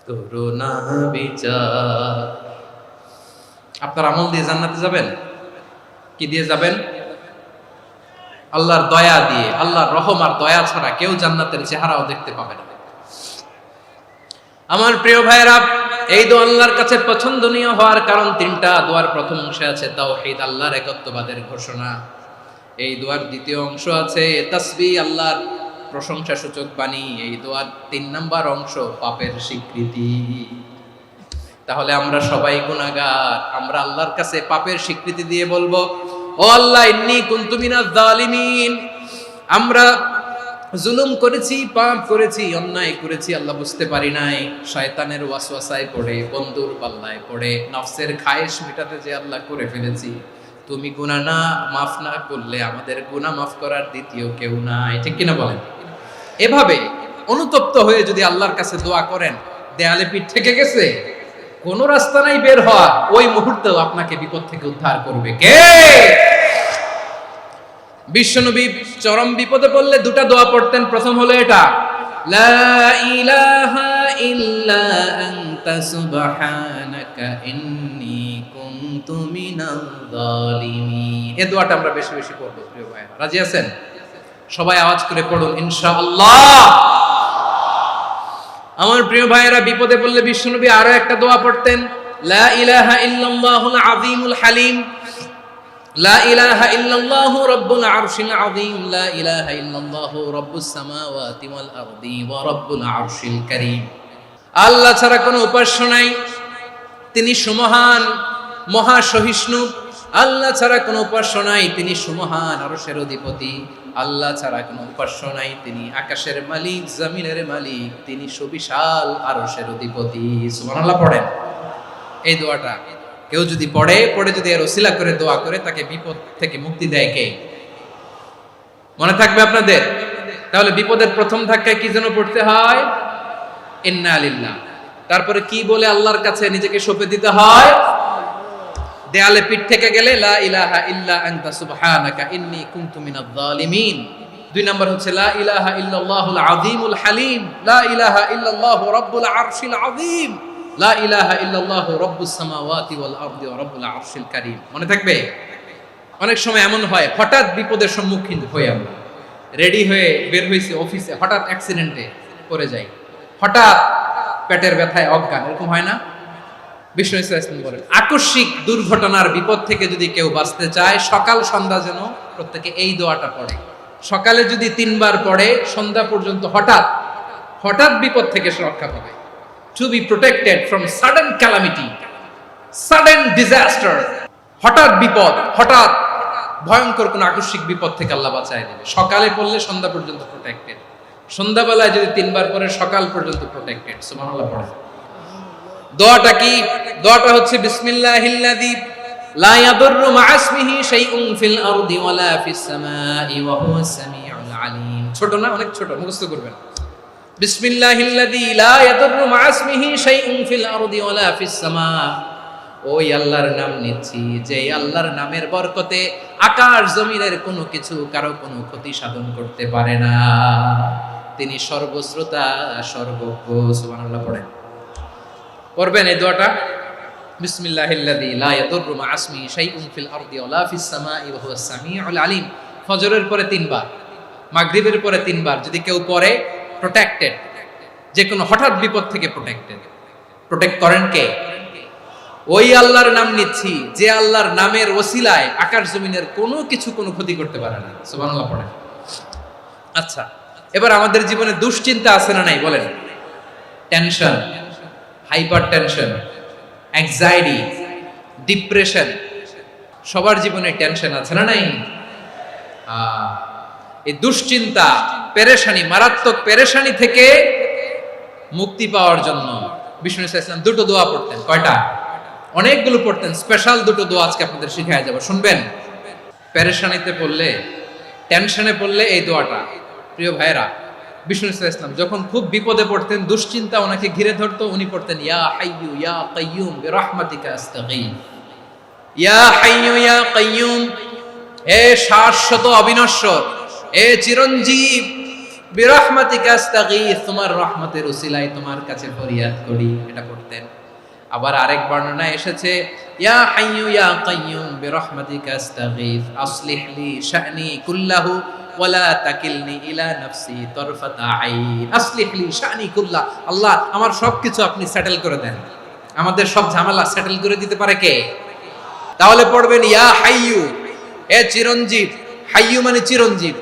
করোনা বিচার। আপনার আমল দিয়ে জান্নাতে যাবেন? কি দিয়ে যাবেন? আল্লাহর দয়া দিয়ে। আল্লাহর রহম আর দয়া ছাড়া কেউ জান্নাতের চেহারাও দেখতে পাবে না। আমার প্রিয় ভাইয়েরা, এই দোয়া আল্লাহর কাছে পছন্দনীয় হওয়ার কারণ 3টা। দোয়ার প্রথম অংশে আছে তাওহীদ, আল্লাহর একত্ববাদের ঘোষণা। এই দোয়ার দ্বিতীয় অংশ আছে তাসবিহ, আল্লাহর প্রশংসা সূচক বাণী। এই দোয়ার 3 নাম্বার অংশ পাপের স্বীকৃতি। তাহলে আমরা সবাই গুনাহগার। আমরা আল্লাহর কাছে পাপের স্বীকৃতি দিয়ে বলবো, ও আল্লাহ ইন্নী কুনতু মিনাজ জালিমিন, আমরা জুলুম করেছি, পাপ করেছি, অন্যায় করেছি, আল্লাহ বুঝতে পারি নাই, শয়তানের ওয়াসওয়াসায় পড়ে, বন্ধুর পাল্লায় পড়ে, নফসের খায়েশ মেটাতে যে আল্লাহ করে ফেলেছি। তুমি গুনাহ না মাফ না করলে আমাদের গুনাহ মাফ করার দ্বিতীয় কেউ নাই। ঠিক কিনা বলেন? এভাবে অনুতপ্ত হয়ে যদি আল্লাহর কাছে দোয়া করেন, দেয়ালে পিঠ থেকে গেছে, কোনো রাস্তা নাই বের হওয়া, ওই মুহূর্তেও আপনাকে বিপদ থেকে উদ্ধার করবে কে? বিশ্বনবী চরম বিপদে পড়লে 2টা দোয়া পড়তেন। প্রথম হলো এটা, লা ইলাহা ইল্লা আনতা সুবহানাকা ইন্নী কুনতু মিনাল জালিমিন। এই দোয়াটা আমরা বেশি বেশি পড়ব প্রিয় ভাইরা। রাজি আছেন? সবাই আওয়াজ করে পড়ুন ইনশাআল্লাহ। আমার প্রিয় ভাইয়েরা, বিপদে পড়লে বিশ্বনবী আরো একটা দোয়া পড়তেন, লা ইলাহা ইল্লাল্লাহুল আযীমুল হালিম, লা ইলাহা ইল্লাল্লাহু রাব্বুল আরশিল আযীম, লা ইলাহা ইল্লাল্লাহু রাব্বুস সামাওয়াতি ওয়াল আরদি ওয়া রাব্বুল আরশিল কারীম। আল্লাহ ছাড়া কোনো উপাস্য নাই, তিনি সুমহান, মহা সহিষ্ণু। আল্লাহ ছাড়া কোনো উপাস্য নাই, তিনি সুমহান, আরশের অধিপতি। আল্লাহ ছাড়া কোনো উপাস্য নাই, তিনি আকাশের মালিক, জমিনের মালিক, তিনি সুবিশাল, আরশের অধিপতি। সুবহানাল্লাহ পড়েন। এই দোয়াটা কেউ যদি পড়ে যদি এর ওসিলা করে দোয়া করে, তাকে বিপদ থেকে মুক্তি দেয় কে? মনে থাকবে আপনাদের? তাহলে বিপদের প্রথম ধাক্কায় কি যেন পড়তে হয়? ইন্না লিল্লাহ। তারপরে কি বলে আল্লাহর কাছে নিজেকে সঁপে দিতে হয়? দেয়ালে পিঠ থেকে গেলে লা ইলাহা ইল্লা আনতা সুবহানাকা ইন্নী কুনতু মিনাজ জালিমিন। 2 নাম্বার হচ্ছে লা ইলাহা ইল্লাল্লাহুল আযীমুল হালিম, লা ইলাহা ইল্লাল্লাহু রাব্বুল আরশিল আযীম, লা ইলাহা ইল্লাল্লাহু রাব্বুস সামাওয়াতি ওয়াল আরদি ওয়া রাব্বুল আরশিল কারীম। মনে থাকবে? অনেক সময় এমন হয়, হঠাৎ বিপদের সম্মুখীন হই আমরা, রেডি হয়ে বের হইছি অফিসে, হঠাৎ অ্যাক্সিডেন্টে পড়ে যাই, হঠাৎ পেটের ব্যথায় অজ্ঞান, এরকম হয় না? বিষ্ণু ইসলাম বলেন, আকস্মিক দুর্ঘটনার বিপদ থেকে যদি কেউ বাঁচতে চায়, সকাল সন্ধ্যা যেন প্রত্যেকে এই দোয়াটা পড়ে। সকালে যদি 3 বার পড়ে, সন্ধ্যা পর্যন্ত হঠাৎ বিপদ থেকে সে রক্ষা পাবে। To be protected from sudden calamity, sudden disaster, হঠাৎ বিপদ, হঠাৎ ভয়ঙ্কর কোন আকস্মিক বিপদ থেকে আল্লাহ বাঁচায় দেবে। সকালে পড়লে সন্ধ্যা পর্যন্ত প্রোটেক্টেড, সন্ধ্যাবেলায় যদি 3 বার পড়ে সকাল পর্যন্ত প্রোটেক্টেড। সুবহানাল্লাহ পড়ে। দোয়াটা কি? দোয়াটা হচ্ছে বিসমিল্লাহিল্লাযী লা ইয়াদুররু মা ইসমিহি শাইউন ফিল আরদি ওয়ালা ফিস সামাই ওয়া হুয়াস সামিউল আলীম। ছোট না? অনেক ছোট, মুখস্থ করবেন। বিসমিল্লাহিল্লাযী লা ইয়াদুররু মা ইসমিহি শাইউন ফিল আরদি ওয়ালা ফিস সামা। ওই আল্লাহর নাম নিচ্ছি, যে আল্লাহর নামের বরকতে আকাশ জমিনের কোনো কিছু কারো কোনো ক্ষতি সাধন করতে পারে না। তিনি সর্বশ্রোতা, সর্বজ্ঞ। সুবহানাল্লাহ পড়েন। পড়বেন এই দোয়াটা, বিসমিল্লাহিল্লাযী লা ইয়াদুররু মা ইসমিহি শাইউন ফিল আরদি ওয়ালা ফিস সামাই ওয়া হুয়াস সামিউল আলীম। ফজরের পরে 3 বার, মাগরিবের পরে 3 বার যদি কেউ পড়ে প্রোটেক্টেড, যে কোনো হঠাৎ বিপদ থেকে প্রোটেক্টেড। প্রোটেক্ট করেন কে? ওই আল্লাহর নাম নিচ্ছি যে আল্লাহর নামের ওসিলায় আকাশ জমিনের কোনো কিছু কোনো ক্ষতি করতে পারে না। সুবহানাল্লাহ পড়েন। আচ্ছা, এবার আমাদের জীবনে দুশ্চিন্তা আছে না নাই বলেন? Tension, hyper tension, anxiety, depression, সবার জীবনে টেনশন আছে না নাই? এই দুশ্চিন্তা, পেরেশানি, মারাত্মক পেরেশানি থেকে মুক্তি পাওয়ার জন্য বিষ্ণু ইসলাম দুটো দোয়া পড়তেন। কয়টা? অনেকগুলো পড়তেন। স্পেশাল দুটো দোয়া আজকে আপনাদের শিখায় যাব, শুনবেন। পেরেশানিতে পড়লে, টেনশনে পড়লে এই দোয়াটা, প্রিয় ভাইরা, বিষ্ণু ইসলাম যখন খুব বিপদে পড়তেন, দুশ্চিন্তা ওনাকে ঘিরে ধরতো, উনি পড়তেন ইয়া হাইয়ু ইয়া কাইয়ুম বিরহমাতিকা আস্তাগীথ। ইয়া হাইয়ু ইয়া কাইয়ুম, হে শাশ্বত অবিনশ্বর, হে চিরঞ্জীব, বিরহমাতিকা আস্তাগীথ, তোমার রহমতের উসিলায় তোমার কাছে ফরিয়াদ করি। এটা পড়তেন। আবার আরেক বর্ণনায় এসেছে ইয়া হাইয়ু ইয়া কাইয়ুম বিরহমাতিকা আস্তাগীথ আসলিহ লি শা'নি কুল্লাহু ওয়ালা তাকিলনি ইলা নাফসি তারফাতা আইন। আসলিহ লি শা'নি কুল্লাহ, আল্লাহ আমার সবকিছু আপনি সেটেল করে দেন। আমাদের সব ঝামেলা সেটেল করে দিতে পারে কে? তাহলে পড়বেন ইয়া হাইয়ু, হে চিরঞ্জীব। হাইয়ু মানে চিরঞ্জীব,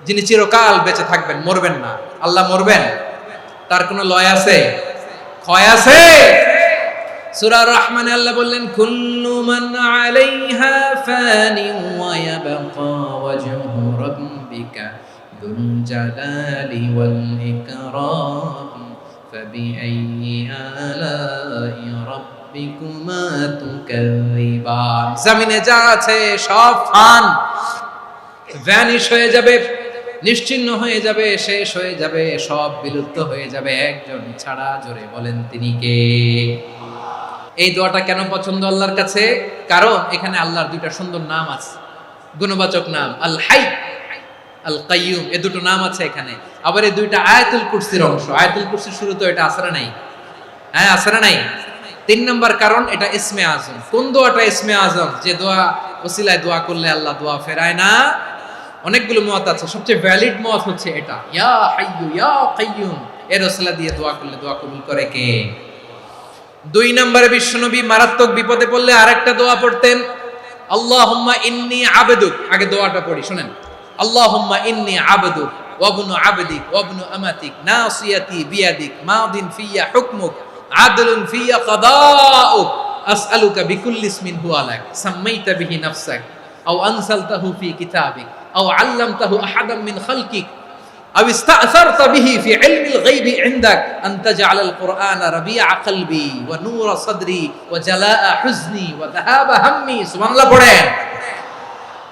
যিনি চিরকাল বেঁচে থাকবেন, মরবেন না। আল্লাহ মরবেন? তার কোনো লয় আছে? ক্ষয় আছে? সূরা রহমানে আল্লাহ বললেন কুল্লু মান আলাইহা ফানি ওয়া ইয়াবকা ওয়াজহু রাব্বিকা যুল জালালি ওয়াল ইকরাম ফাবিআইয়ি আলাই রাব্বিকুমা তুকাযিবান। জমিনে যা আছে সব ফান, ভ্যানিশ হয়ে যাবে, নিশ্চিহ্ন হয়ে যাবে, শেষ হয়ে যাবে, সব বিলুপ্ত হয়ে যাবে, একজন ছাড়া। জোরে বলেন তিনি কে? এই দোয়াটা কেন পছন্দ আল্লাহর কাছে? কারণ এখানে আল্লাহর দুইটা সুন্দর নাম আছে, গুণবাচক নাম, আল হাই, আল কাইয়ুম, এই দুটো নাম আছে এখানে। আবার এই দুইটা আয়াতুল কুরসির অংশ। আয়াতুল কুরসির শুরু তো এটা আসরা নাই? হ্যাঁ, আসরা নাই। 3 নম্বর কারণ, এটা ইসমে আজম। কোন দোয়াটা ইসমে আজম? যে দোয়া ওসিলায় দোয়া করলে আল্লাহ দোয়া ফেরায় না। অনেকগুলো মত আছে, সবচেয়ে ভ্যালিড মত হচ্ছে এটা, ইয়া হাইয়ু ইয়া কাইয়ুম, এর ওসিলা দিয়ে দোয়া করলে দোয়া কবুল করে কে? 2 নম্বরে বিশ্বনবী মারাত্মক বিপদে পড়লে আরেকটা দোয়া পড়তেন, আল্লাহুম্মা ইন্নী আবদুক। আগে দোয়াটা পড়ি, শুনেন। আল্লাহুম্মা ইন্নী আবদুক ওয়া ইবনু আবদিক ওয়া ইবনু আমাতিক নাসিয়াতি বিয়াদিক মাদিন ফিয়া হুকমুক আদলুন ফিয়া কাদাউক আসআলুকা বিকুল্লি ইসমিন হুয়া লাক সাম্মাইতা বিহি নাফসাক আও আনসালতাহু ফি কিতাবিক আও আল্লামতাহু আহাদাম মিন খালকিক আও ইস্তা'সারতা বিহি ফি ইলমিল গায়বি ইনদাক আন তাজআলাল কুরআনা রাবিআ কলবি ওয়া নূরা সাদরি ওয়া জালাআ হুজনি ওয়া যাহাবা হাম্মি। সুবহানাল্লাহ পড়েন।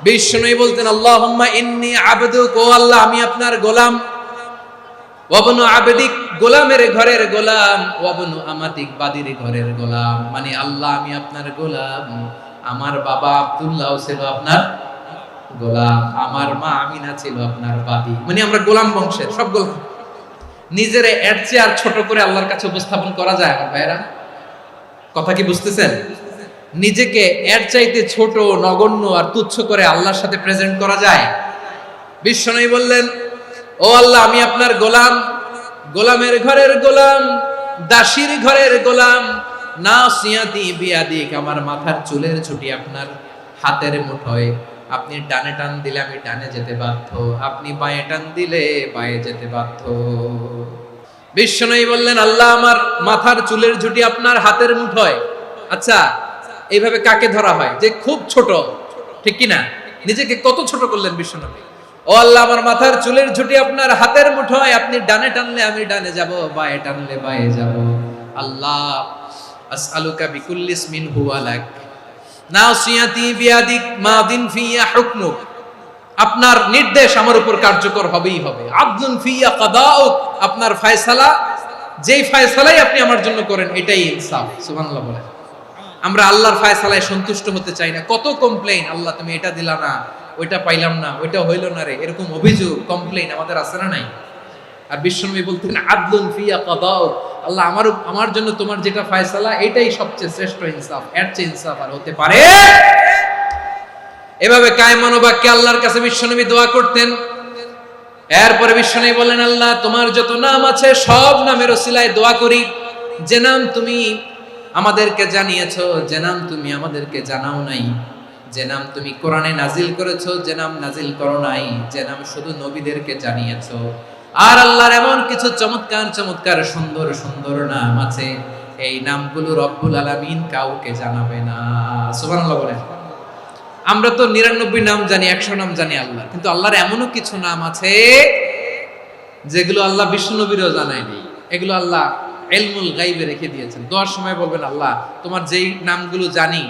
বিষ্ণুই বলতেন আল্লাহুম্মা ইন্নী আবদুক, ও আল্লাহ আমি আপনার গোলাম, ওয়া ইবনু আবদিক, গোলামের ঘরের গোলাম, ওয়া ইবনু আমাতিক, বাদীর ঘরের গোলাম। মানে আল্লাহ আমি আপনার গোলাম। আমার বাবা আব্দুল্লাহ ছিল আপনার গোলাম, আমার মা আমিনা ছিল আপনার বাদী। মানে আমরা গোলাম বংশের, সব গোলাম। নিজের এর চেয়ে আর ছোট করে আল্লাহর কাছে উপস্থাপন করা যায় আমার ভাইরা? কথা কি বুঝতেছেন? নিজেকে এর চাইতে ছোট, নগণ্য আর তুচ্ছ করে আল্লাহর সাথে প্রেজেন্ট করা যায়? বিশ্বনবী বললেন ও আল্লাহ আমি আপনার গোলাম, গোলামের ঘরের গোলাম, দাসীর ঘরের গোলাম, নাসিয়াতি বিয়াদিক, আমার মাথার চুলের ছুটি আপনার হাতের মুঠোয়। আপনি ডানে টান দিলে আমি ডানে যেতে বাধ্য, আপনি বাঁয়ে টান দিলে বাঁয়ে যেতে বাধ্য। বিশ্বনবী বললেন আল্লাহ আমার মাথার চুলের ঝুঁটি আপনার হাতের মুঠোয়। আচ্ছা, এইভাবে কাকে ধরা হয়? যে খুব ছোট, ঠিক কিনা? নিজেকে কত ছোট করলেন বিশ্বনবী। ও আল্লাহ আমার মাথার চুলের ঝুঁটি আপনার হাতের মুঠোয়, আপনি ডানে টানলে আমি ডানে যাব, বাঁয়ে টানলে বাঁয়ে যাব। আল্লাহ আসআলুকা বিকুল্লি ইসমিন হুয়া লাক নাসিয়াতি বিয়াদিক মাদিন ফিয়া হুকমুক, আপনার নির্দেশ আমার উপর কার্যকর হবেই হবে। আদলুন ফিয়া কাদাউক, আপনার ফয়সালা, যেই ফয়সালাই আপনি আমার জন্য করেন এটাই ইনসাফ। সুবহানাল্লাহ বলেন। আমরা আল্লাহর ফয়সালায় সন্তুষ্ট হতে চাই না। কত কমপ্লেইন, আল্লাহ তুমি এটা দিলা না, ওইটা পাইলাম না, ওইটা হইল না রে, এরকম অভিযোগ, কমপ্লেইন আমাদের আছে না নাই? আর বিশ্বনবী বলতেন আদলুন ফিয়া কাদাউক, আল্লাহ আমার জন্য তোমার যেটা ফয়সালা এটাই সবচেয়ে শ্রেষ্ঠ ইনসাফ, এর চেয়ে ইনসাফ আর হতে পারে? এভাবে কায়মান বাক্যে আল্লাহর কাছে বিশ্বনবী দোয়া করতেন। এরপরে বিশ্বনবী বললেন, আল্লাহ তোমার যত নাম আছে সব নামের ওসিলায় দোয়া করি, যে নাম তুমি আমাদেরকে জানিয়েছো, যে নাম তুমি আমাদেরকে জানাও নাই, যে নাম তুমি কোরআনে নাজিল করেছো, যে নাম নাজিল করো নাই, যে নাম শুধু নবীদেরকে জানিয়েছো। আর আল্লাহর এমন কিছু চমৎকার চমৎকার সুন্দর সুন্দর নাম আছে, এই নামগুলো রব্বুল আলামিন কাউকে জানাবে না। সুবহানাল্লাহ বলেন। আমরা তো 99 নাম জানি, 100 নাম জানি আল্লাহ, কিন্তু আল্লাহর এমনও কিছু নাম আছে যেগুলো আল্লাহ বিষ্ণু নবীরও জানায়নি। এগুলো আল্লাহ ইলমুল গায়বে রেখে দিয়েছেন। দোয়ার সময় বলবেন, আল্লাহ তোমার যেই নামগুলো জানি,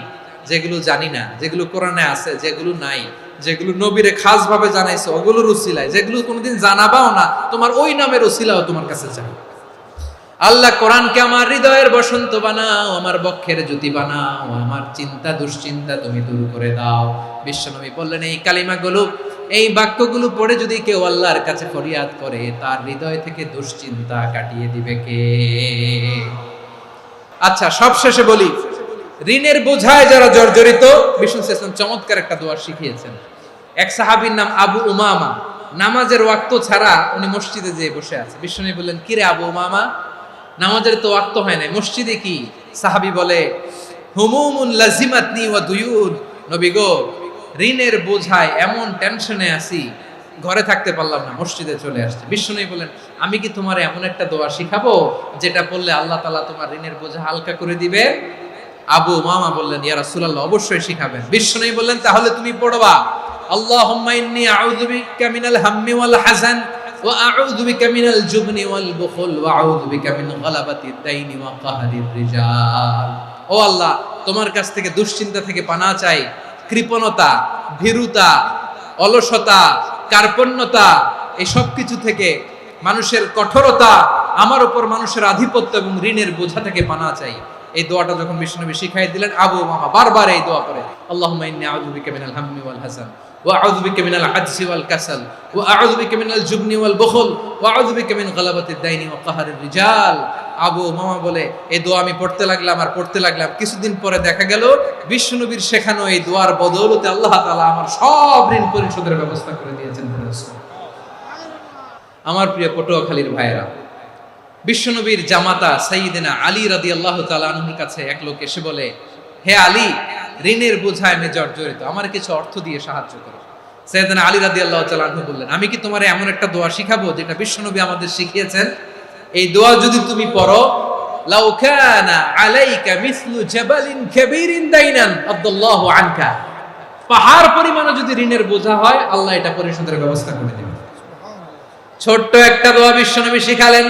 যেগুলো জানি না, যেগুলো কোরআনে আছে, যেগুলো নাই, যেগুলো নবীরে খাস ভাবে জানাইছো ওগুলোর উসিলায়, যেগুলো কোনোদিন জানাবাও না তোমার ওই নামের উসিলাও তোমার কাছে চাই। আল্লাহ কোরআনকে আমার হৃদয়ের বসন্ত বানাও, আমার বক্ষের জ্যোতি বানাও, আমার চিন্তা দুশ্চিন্তা তুমি দূর করে দাও। বিশ্বনবী বললেন, এই কালিমাগুলো, এই বাক্যগুলো পড়ে যদি কেউ আল্লাহর কাছে ফরিয়াদ করে, তার হৃদয় থেকে দুশ্চিন্তা কাটিয়ে দিবে কে? আচ্ছা, সবশেষে বলি, ঋণের বোঝায় যারা জর্জরিত, বিষ্ণু ইসলাম চমৎকার একটা দোয়া শিখিয়েছেন। এক সাহাবীর নাম আবু উমামা, নামাজের ওয়াক্ত ছাড়া উনি মসজিদে যেয়ে বসে আছে। বিষ্ণু বললেন, কিরে আবু উমামা, নামাজের তো ওয়াক্ত হয় না, মসজিদে কি? সাহাবী বলে, হুমুমুন লাজিমাতনি ওয়া দুয়ুন, নবী গো, ঋণের বোঝায় এমন টেনশনে আছি, ঘরে থাকতে পারলাম না, মসজিদে চলে আসছে। বিশ্বনবী বলেন, আমি কি তোমার এমন একটা দোয়া শিখাবো যেটা বললে আল্লাহ তাআলা তোমার ঋণের বোঝা হালকা করে দিবে? আবু উমামা বললেন, ইয়া রাসূলুল্লাহ, অবশ্যই শিখাবেন। বিশ্বনবী বললেন, তাহলে তুমি পড়বা, আল্লাহুম্মা ইন্নী আউযু বিকা মিনাল হাম্মি ওয়াল হাযান ওয়া আউযু বিকা মিনাল জুবনি ওয়াল বুখল ওয়া আউযু বিকা মিন গালাবাতিদ দাইনি ওয়া কাহরির রিজাল। ও আল্লাহ, তোমার কাছ থেকে দুশ্চিন্তা থেকে পানাহ চাই, কৃপণতা, ভীরুতা, অলসতা, কার্পণ্যতা, এই সব কিছু থেকে, মানুষের কঠোরতা, আমার উপর মানুষের আধিপত্য এবং ঋণের বোঝা থেকে পানাহ চাই। এই দোয়াটা যখন বিশ্বনবী শিখাই দিলেন, আবু উমামা বারবার এই দোয়া করে, আল্লাহুম্মা ইন্নী আউযু বিকা মিনাল হাম্মি ওয়াল হাযান ওয়া আউযু বিকা মিনাল আজজি ওয়াল কাসাল ওয়া আউযু বিকা মিনাল জুবনি ওয়াল বুখল ওয়া আউযু বিকা মিন গালাবাতিদ দাইনি ওয়া কাহরির রিজাল। আবু উমামা বলে, এই দোয়া আমি পড়তে লাগলাম আর পড়তে লাগলাম, কিছুদিন পরে দেখা গেল বিশ্বনবীর শেখানো এই দোয়ার বদৌলতে আল্লাহ তাআলা আমার সব ঋণ পরিশোধের ব্যবস্থা করে দিয়েছেন। আমার প্রিয় পটুয়াখালীর ভাইয়েরা, বিশ্বনবীর জামাতা সাইয়্যিদিনা আলী রাদিয়াল্লাহু তাআলা আনহুর কাছে এক লোক এসে বলে, হে আলী, ঋণের বোঝায় আমি জর্জরিত, আমার কিছু অর্থ দিয়ে সাহায্য করো। সাইয়্যিদিনা আলী রাদিয়াল্লাহু তাআলা আনহু বললেন, আমি কি তোমারে এমন একটা দোয়া শিখাবো যেটা বিশ্বনবী আমাদের শিখিয়েছেন? এই দোয়া যদি তুমি পড়ো, লাউ কানা আলাইকা মিসলু জাবালিন কাবীরিন দাইনান আদাল্লাহু আনকা, পাহাড় পরিমাণে যদি ঋণের বোঝা হয়, আল্লাহ এটা পরিশোধের ব্যবস্থা করে দেবেন। ছোট্ট একটা দোয়া বিশ্বনবী শিখালেন,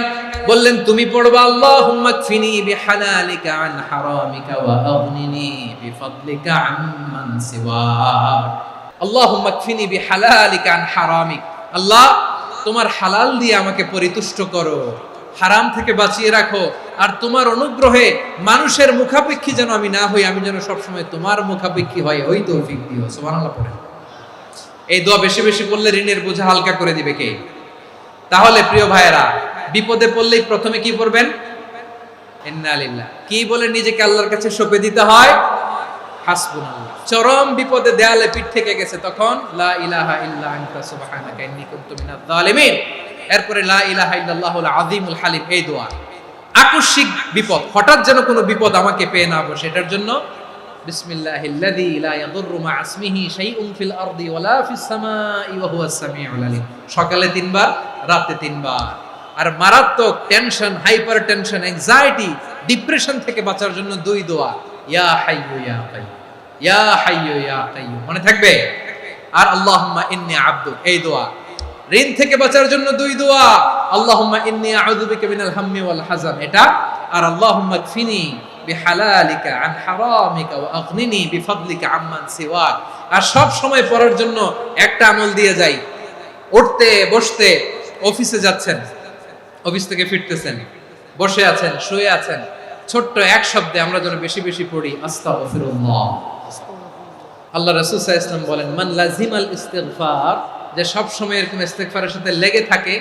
বললেন, তুমি পড়বা, আল্লাহুম্মা কফিনি বিহালালিকা আন হারামিকা ওয়া আগনিনি বিফাদলিকা আম্মান সিওয়াক। আল্লাহুম্মা কফিনি বিহালালিকা আন হারামিক, আল্লাহ তোমার হালাল দিয়ে আমাকে পরিতুষ্ট করো, হারাম থেকে বাঁচিয়ে রাখো, আর তোমার অনুগ্রহে মানুষের মুখাপেক্ষী যেন আমি না হই, আমি যেন সবসময় তোমার মুখাপেক্ষী হই, ওই তৌফিক দিও। সুবহানাল্লাহ পড়েন। এই দোয়া বেশি বেশি পড়লে ঋণের বোঝা হালকা করে দিবে কে? তাহলে প্রিয় ভাইয়েরা, বিপদে পড়লেই প্রথমে কি পড়বেন? ইন্না লিল্লাহ। কি বলে নিজেকে আল্লাহর কাছে সঁপে দিতে হয়? হাসবুনাল্লাহ। চরম বিপদে দেয়ালে পিঠ থেকে গেছে, তখন লা ইলাহা ইল্লা আনতা সুবহানাকা ইন্নী কুনতু মিনাজ জালিমিন। এরপরে লা ইলাহা ইল্লাল্লাহুল আযীমুল হালিম, এই দোয়া। আকস্মিক বিপদ, হঠাৎ যেন কোনো বিপদ আমাকে পেয়ে না বসে, এটার জন্য বিসমিল্লাহিল্লাযী লা ইয়াদুররু মা ইসমিহি শাইউন ফিল আরদি ওয়ালা ফিস সামাই ওয়া হুয়াস সামিউল আলীম। সকালে 3 বার, রাতে 3 বার। আর মারাত্মক tension, hyper tension, anxiety, depression থেকে বাঁচার জন্য 2 দোয়া, ইয়া হাইয়্যু ইয়া কাইয়্যুম, ইয়া হাইয়্যু ইয়া কাইয়্যুম, মনে থাকবে? আর আল্লাহুম্মা ইন্নী আবদুক, এই দোয়া। ঋণ থেকে বাঁচার জন্য 2 দোয়া, আল্লাহুম্মা ইন্নী আউযু বিকা মিনাল হাম্মি ওয়াল হাযান, এটা। আর আল্লাহুম্মা কফিনি বিহালালিকা আন হারামিকা ওয়া আগনিনি বিফাদলিকা আম্মান সিওয়াক। আর সব সময় পড়ার জন্য একটা আমল দিয়ে যাই, উঠতে বসতে, অফিসে যাচ্ছেন, অফিস থেকে ফিরতেছেন, বসে আছেন, শুয়ে আছেন, ছোট্ট এক শব্দে আমরা যেন বেশি বেশি পড়ি, আস্তাগফিরুল্লাহ। আল্লাহ রাসূল সাল্লাল্লাহু আলাইহি ওয়াসাল্লাম বলেন, মান লাজিমাল ইস্তিগফার, যে সব সময় এরকম ইস্তিগফারের সাথে লেগে থাকে,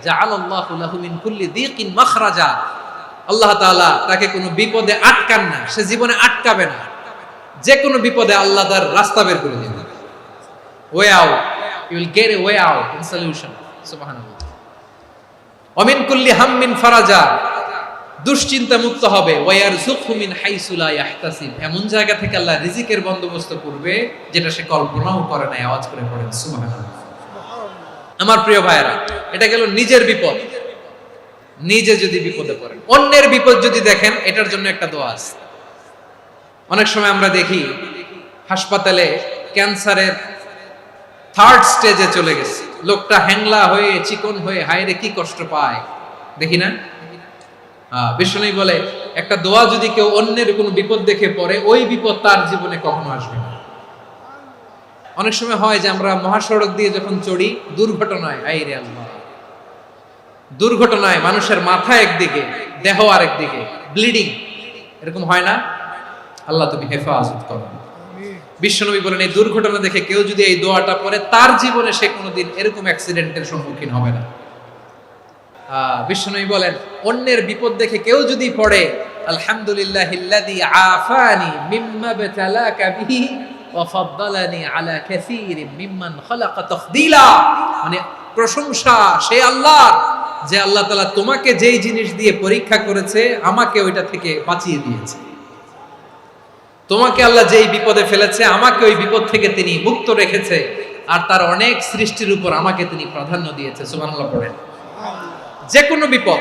জাআলাল্লাহু লাহু মিন কুল্লি দিকিন মাখরাজা, আল্লাহ তাআলা তাকে কোনো বিপদে আটকান না, সে জীবনে আটকাবে না, যে কোনো বিপদে আল্লাহ তার রাস্তা বের করে দিবেন। Way out, you will get a way out in solution. সুবহানাল্লাহ। ওমিন কুল্লি হাম্মিন ফারাজা, দুশ্চিন্তা মুক্ত হবে, ওয়ায়ারযুকহু মিন হাইসু লা ইয়াহতাসিব, এমন জায়গা থেকে আল্লাহ রিজিকের বন্দোবস্ত করবে যেটা সে কল্পনাও করে নাই। আওয়াজ করে পড়েন সুবহানাল্লাহ। আমার প্রিয় ভাইয়েরা, এটা গেল নিজের বিপদ। নিজে যদি বিপদে পড়েন, অন্যের বিপদ যদি দেখেন, এটার জন্য একটা দোয়া আছে। অনেক সময় আমরা দেখি হাসপাতালে ক্যান্সারের 3rd স্টেজে চলে গেছে, লোকটা হ্যাংলা হয়ে চিকন হয়ে হায়রে কি কষ্ট পায়, দেখি না? বিষ্ণু বলে একটা দোয়া যদি কেউ অন্যের কোনো বিপদ দেখে পড়ে, ওই বিপদ তার জীবনে কখনো আসবে না। অনেক সময় হয় যে আমরা মহাসড়ক দিয়ে যখন চড়ি, দুর্ঘটনায়, আইরে আল্লাহ, দুর্ঘটনায় মানুষের মাথা একদিকে, দেহ আরেকদিকে, ব্লিডিং, এরকম হয় না? আল্লাহ তুমি হেফাজত করো। বিশ্বনবী বলেন এই দুর্ঘটনা দেখে কেউ যদি এই দোয়াটা পড়ে, তার জীবনে সে কোনোদিন এরকম অ্যাক্সিডেন্টের সম্মুখীন হবে না। বিশ্বনবী বলেন অন্যের বিপদ দেখে কেউ যদি পড়ে, আলহামদুলিল্লাহিল্লাযী আফানি মিম্মা বাতালাকা বিহি ওয়া ফাদ্দালানি আলা কাসীরিন মিম্মান খালাকা তাফদীলা, মানে প্রশংসা সেই আল্লাহর, যে আল্লাহ তাআলা তোমাকে যেই জিনিস দিয়ে পরীক্ষা করেছে, আমাকে ওইটা থেকে বাঁচিয়ে দিয়েছে। তোমাকে আল্লাহ যেই বিপদে ফেলেছে, আমাকে ওই বিপদ থেকে তিনি মুক্ত রেখেছে, আর তার অনেক সৃষ্টির উপর আমাকে তিনি প্রাধান্য দিয়েছে। সুবহানাল্লাহ পড়েন। যে কোনো বিপদ,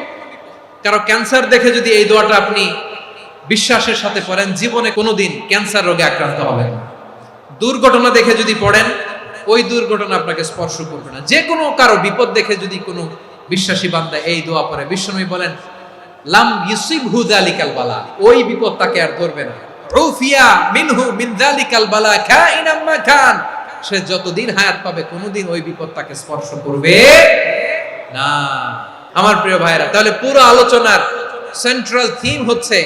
কারো ক্যান্সার দেখে যদি এই দোয়াটা আপনি বিশ্বাসের সাথে পড়েন, জীবনে কোনোদিন ক্যান্সার রোগে আক্রান্ত হবেন না। দুর্ঘটনা দেখে যদি পড়েন, ওই দুর্ঘটনা আপনাকে স্পর্শ করবে না। যে কোনো কারো বিপদ দেখে যদি কোনো বিশ্বাসী বান্দা এই দোয়া পড়ে, বিশ্বনবী বলেন লাম ইউসিবহু যালিকাল বালা, ওই বিপদ তাকে আর ধরবে না। উফিয়া মিনহু মিন যালিকাল বালা কাইনাম মা কান, সে যতদিন হায়াত পাবে কোনোদিন ওই বিপদ তাকে স্পর্শ করবে না। আমার প্রিয় ভাইরা, তাহলে পুরো আলোচনার সেন্ট্রাল থিম হচ্ছে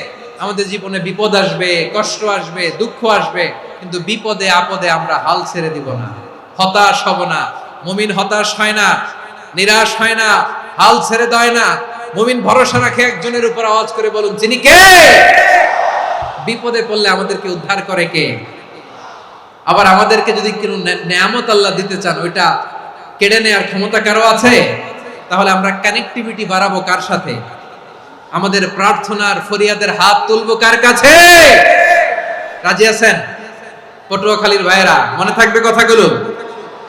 আমাদের জীবনে বিপদ আসবে, কষ্ট আসবে, দুঃখ আসবে, কিন্তু বিপদে আপদে আমরা হাল ছেড়ে দিব না, হতাশ হব না। মুমিন হতাশ হয় না, নিরাশ হয় না, হাল ছেড়ে দেয় না। মুমিন ভরসা রাখে একজনের উপর। আওয়াজ করে বলুন যিনি কে? বিপদে পড়লে আমাদেরকে উদ্ধার করে কে? আবার আমাদেরকে যদি কোনো নেয়ামত আল্লাহ দিতে চান, ওইটা কেড়ে নেওয়ার ক্ষমতা কারো আছে? তাহলে আমরা কানেক্টিভিটি বাড়াবো কার সাথে? আমাদের প্রার্থনার ফরিয়াদের হাত তুলবো কার কাছে? রাজি আছেন? পটুয়াখালীর ভাইয়েরা, মনে থাকবে কথাগুলো।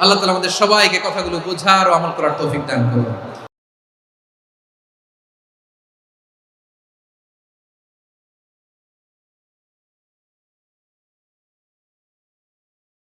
আল্লাহ তাআলা আমাদের সবাইকে কথাগুলো বোঝার ও আমল করার তৌফিক দান করুন।